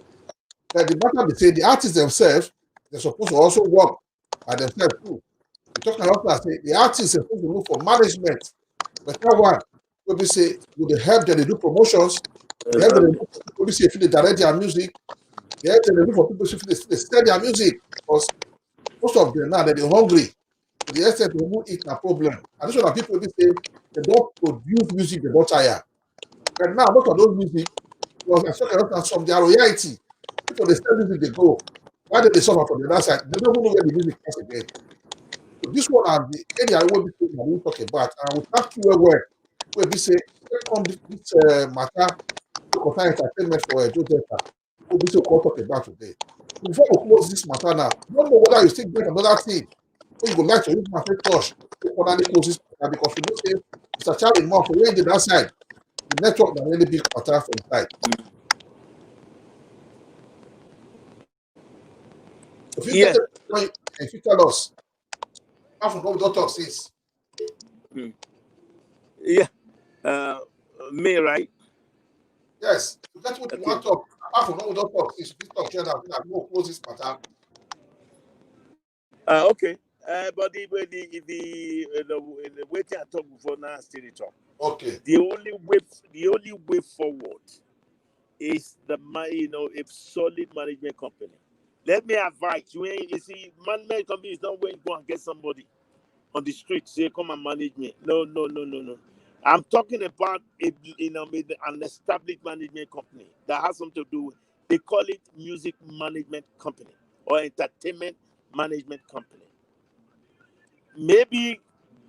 but the matter be say the artists themselves they suppose to also work by themselves too. We talk about that say the artists suppose to look for management better one wey be say we dey help them dey do promotions dey help them dey look for people wey be say fit dey direct their music dey help them dey look for people wey fit dey sell their music because most of them now dem dey hungry to the extent to even eat na problem and this one na people wey be say dem don produce music dem don tire but now most of those music plus I talk about some their royalty people dey sell music dey go why dem dey suffer for the other side dem no even know where the music pass again. So this one na the area wey be say na we talk about and we thank you well wey be say take come this matter wey concern entertainment for Edo Delta wey be say we come talk about today. Before we close this matter now, I don't know whether you still get another thing wey you go like to use my touch to finally close this matter because we know say Mr. Charlie Moore for where he dey that side the network na really big matter for inside. If you Yeah. get it, if you tell us how from what we don talk since. Yeah. Me, right? Yes, you get what you Okay. want to talk. Apart from what we don't talk, since this talk here now, we will close this matter. Okay. But the way I talk before now, I still dey talk. Okay. The only way forward is a solid management company. Let me advise you. You see, management company is not where you go and get somebody on the street say come and manage me. No. I'm talking about an established management company that has something to do with. They call it music management company or entertainment management company. Maybe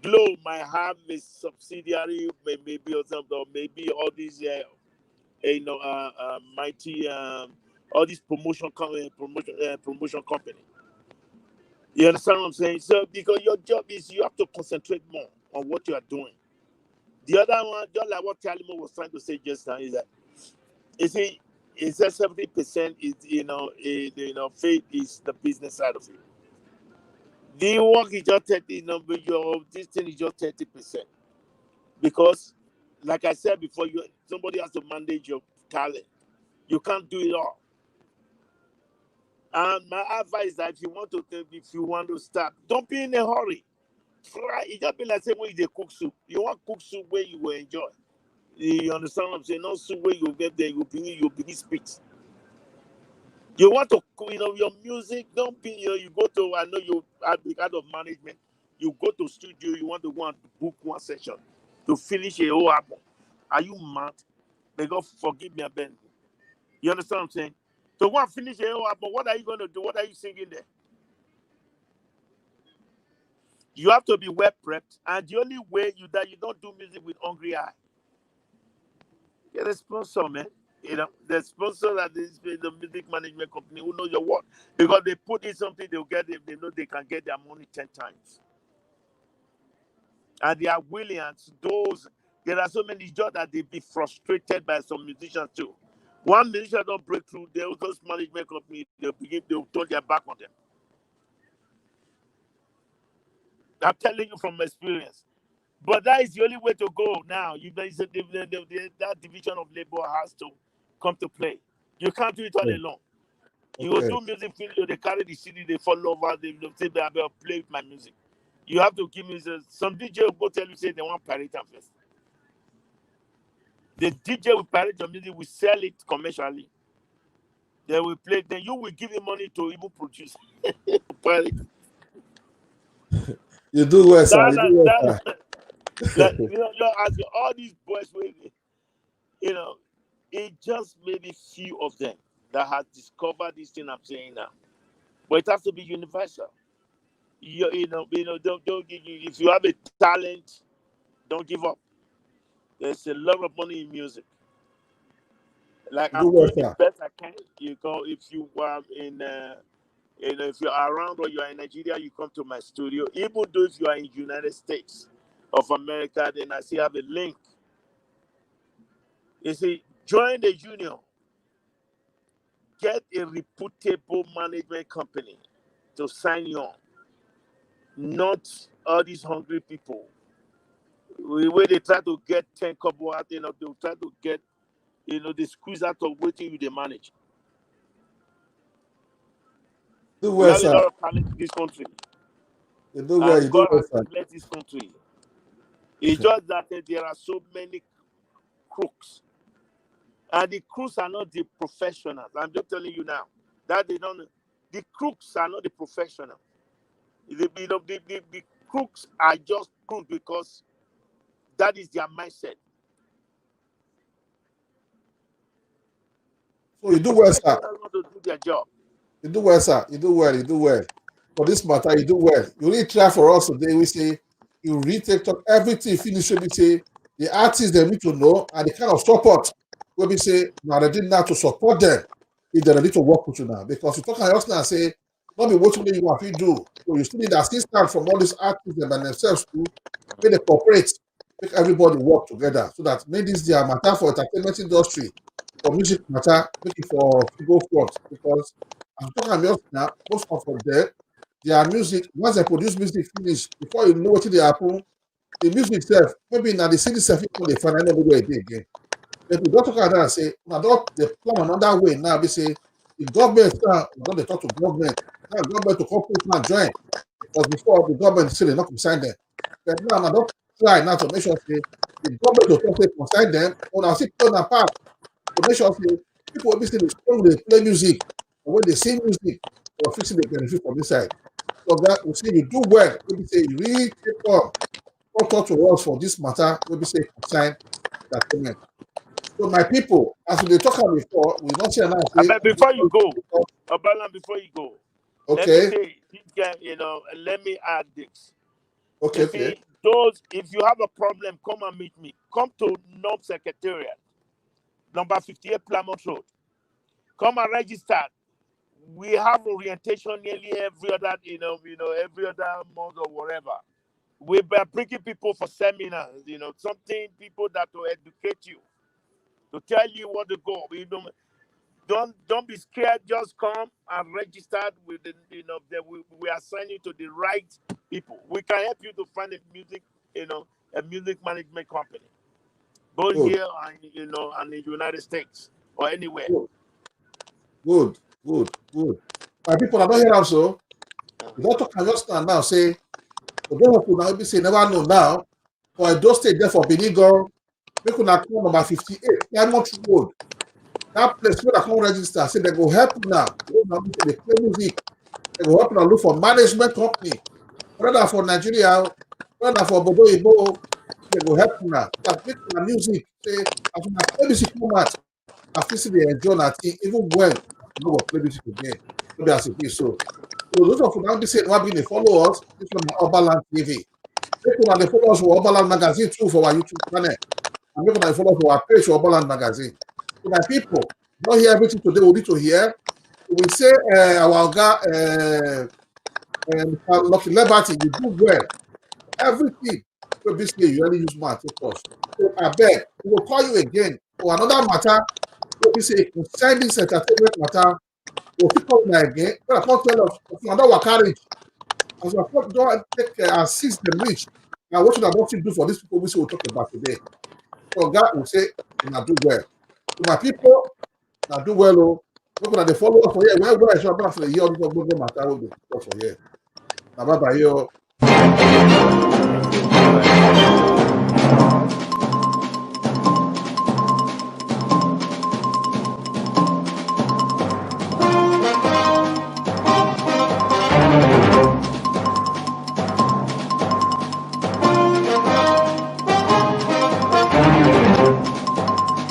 Glow might have a subsidiary, maybe or something, or maybe all these mighty all these promotion company. You understand what I'm saying? So because your job is you have to concentrate more on what you are doing. The other one, just like what Talimo was trying to say just now, is that you see, it's that 70% is faith is the business side of it. The work is just 30, but this thing is just 30%. Because, like I said before, somebody has to manage your talent. You can't do it all. And my advice is that if you want to start, don't be in a hurry. Fry, it just be like say when you cook soup. You want cook soup where you will enjoy. You understand what I'm saying? Not soup where you get there, you begin spit. You want to, your music. Don't be, you go to. I know you are the kind of management. You go to studio. You want to go and book one session to finish a whole album. Are you mad? May God forgive me, Ben. You understand what I'm saying? To go and finish a whole album. What are you going to do? What are you singing there? You have to be well prepped, and the only way you don't do music with hungry eye. Get a sponsor, man. The sponsor that is the music management company who knows your work. Because they put in something, they'll get it. They know they can get their money 10 times. And they are willing, and there are so many jobs that they be frustrated by some musicians too. One musician don't break through, those management company, they'll turn their back on them. I'm telling you from experience. But that is the only way to go now. That division of labor has to come to play. You can't do it all alone. You will do music video, they carry the CD, they follow over, they say they will play with my music. You have to give me some DJ will go tell you, say they want pirate first. The DJ will pirate your music, will sell it commercially. They will play, then you will give him money to even produce. Pirate. You do well, sir. You do well, sir. As all these boys, it just maybe few of them that has discovered this thing I'm saying now. But it has to be universal. If you have a talent, don't give up. There's a lot of money in music. Like I'm doing the best I can. You go if you are if you're around or you are in Nigeria, you come to my studio. Even though if you are in the United States of America, then I still have a link. You see, join the union. Get a reputable management company to sign you on. Not all these hungry people. Where they try to get 10 couple out, they'll try to get, they squeeze out of waiting you they manage. Do we well, have sir. a lot of talent in this country. You do well, and God has blessed this country. It's just that there are so many crooks. And the crooks are not the professionals. I'm just telling you now. That they don't. The crooks are not the professionals. The crooks are just crooks because that is their mindset. So you do well, sir. Want to do their job. You do well, sir. You do well. You do well. For this matter, you do well. You really try for us today. We say you retake everything finish. We say the artists they need to know and the kind of support. When we say now they did now to support them if they're ready to work with you now. Because you talk about us now say not be what you want to do. So you still need assistance from all these artists and themselves to make the cooperate, make everybody work together so that maybe this their matter for entertainment industry, for music matter, make it for go forth. Because I'm talking about now, most of them, their music, once they produce music finish, before you know what they happen, the music itself, maybe now the CD itself, they find another way again. But we don't talk about that and say, now they plan another way now. They say, the government, don't they talk to government, now government to corporate now join. Because before the government say they're not consign them. But now, don't try now to make sure say, the government to talk to consign them, or now see people apart to make sure say, people will be saying they play music, or when they sing music, or fixing the benefit from this side. So that we say you do well, we say you really take on, talk to us for this matter, we say consign entertainment. So my people, as we talk about before, we not say now. But before you go, okay. Let me say, let me add this. Okay. If you have a problem, come and meet me. Come to North Secretariat, number 58 Plymouth Road. Come and register. We have orientation nearly every other, every other month or whatever. We're bringing people for seminars, something people that will educate you, to tell you what to go. Don't be scared. Just come and register with the, we assign you to the right people. We can help you to find a music management company, both here and and in the United States or anywhere. Good. My people, I don't hear also. You don't talk just now say For those of you now be say never know now, for Edo State there for Benigo, make una come number 58, Diamond Road. That place where I come register, say they go help you now. They play music, they go help you now look for management company. Rather for Nigeria, rather for Bodo Ibo, they go help you now. That make una music, say, as una play music format, I feel say they enjoy that thing, even when you know what play music again. Maybe as it is so. So those of you now be saying, why be they follow us? This one na Oberland TV. Make una dey follow us for Oberland Magazine too for our YouTube channel. And make una dey follow us for our page for Oberland Magazine. So my people, not hear everything today, we need to hear. We say our guy, Lucky Liberty, you do well. Everything. So this year you only use more to us. So I beg, we will call you again for another matter. So we say concern this entertainment matter. We'll pick up now again. But I can't tell us if you don't carry. As I don't take assist them reach. Now what should I want to do for these people we say we'll talk about today? So God will say, now do well. So my people, now do well. Oh, look at the follow up for here. Where I should have for the year of the matter will be for here. Now bye bye.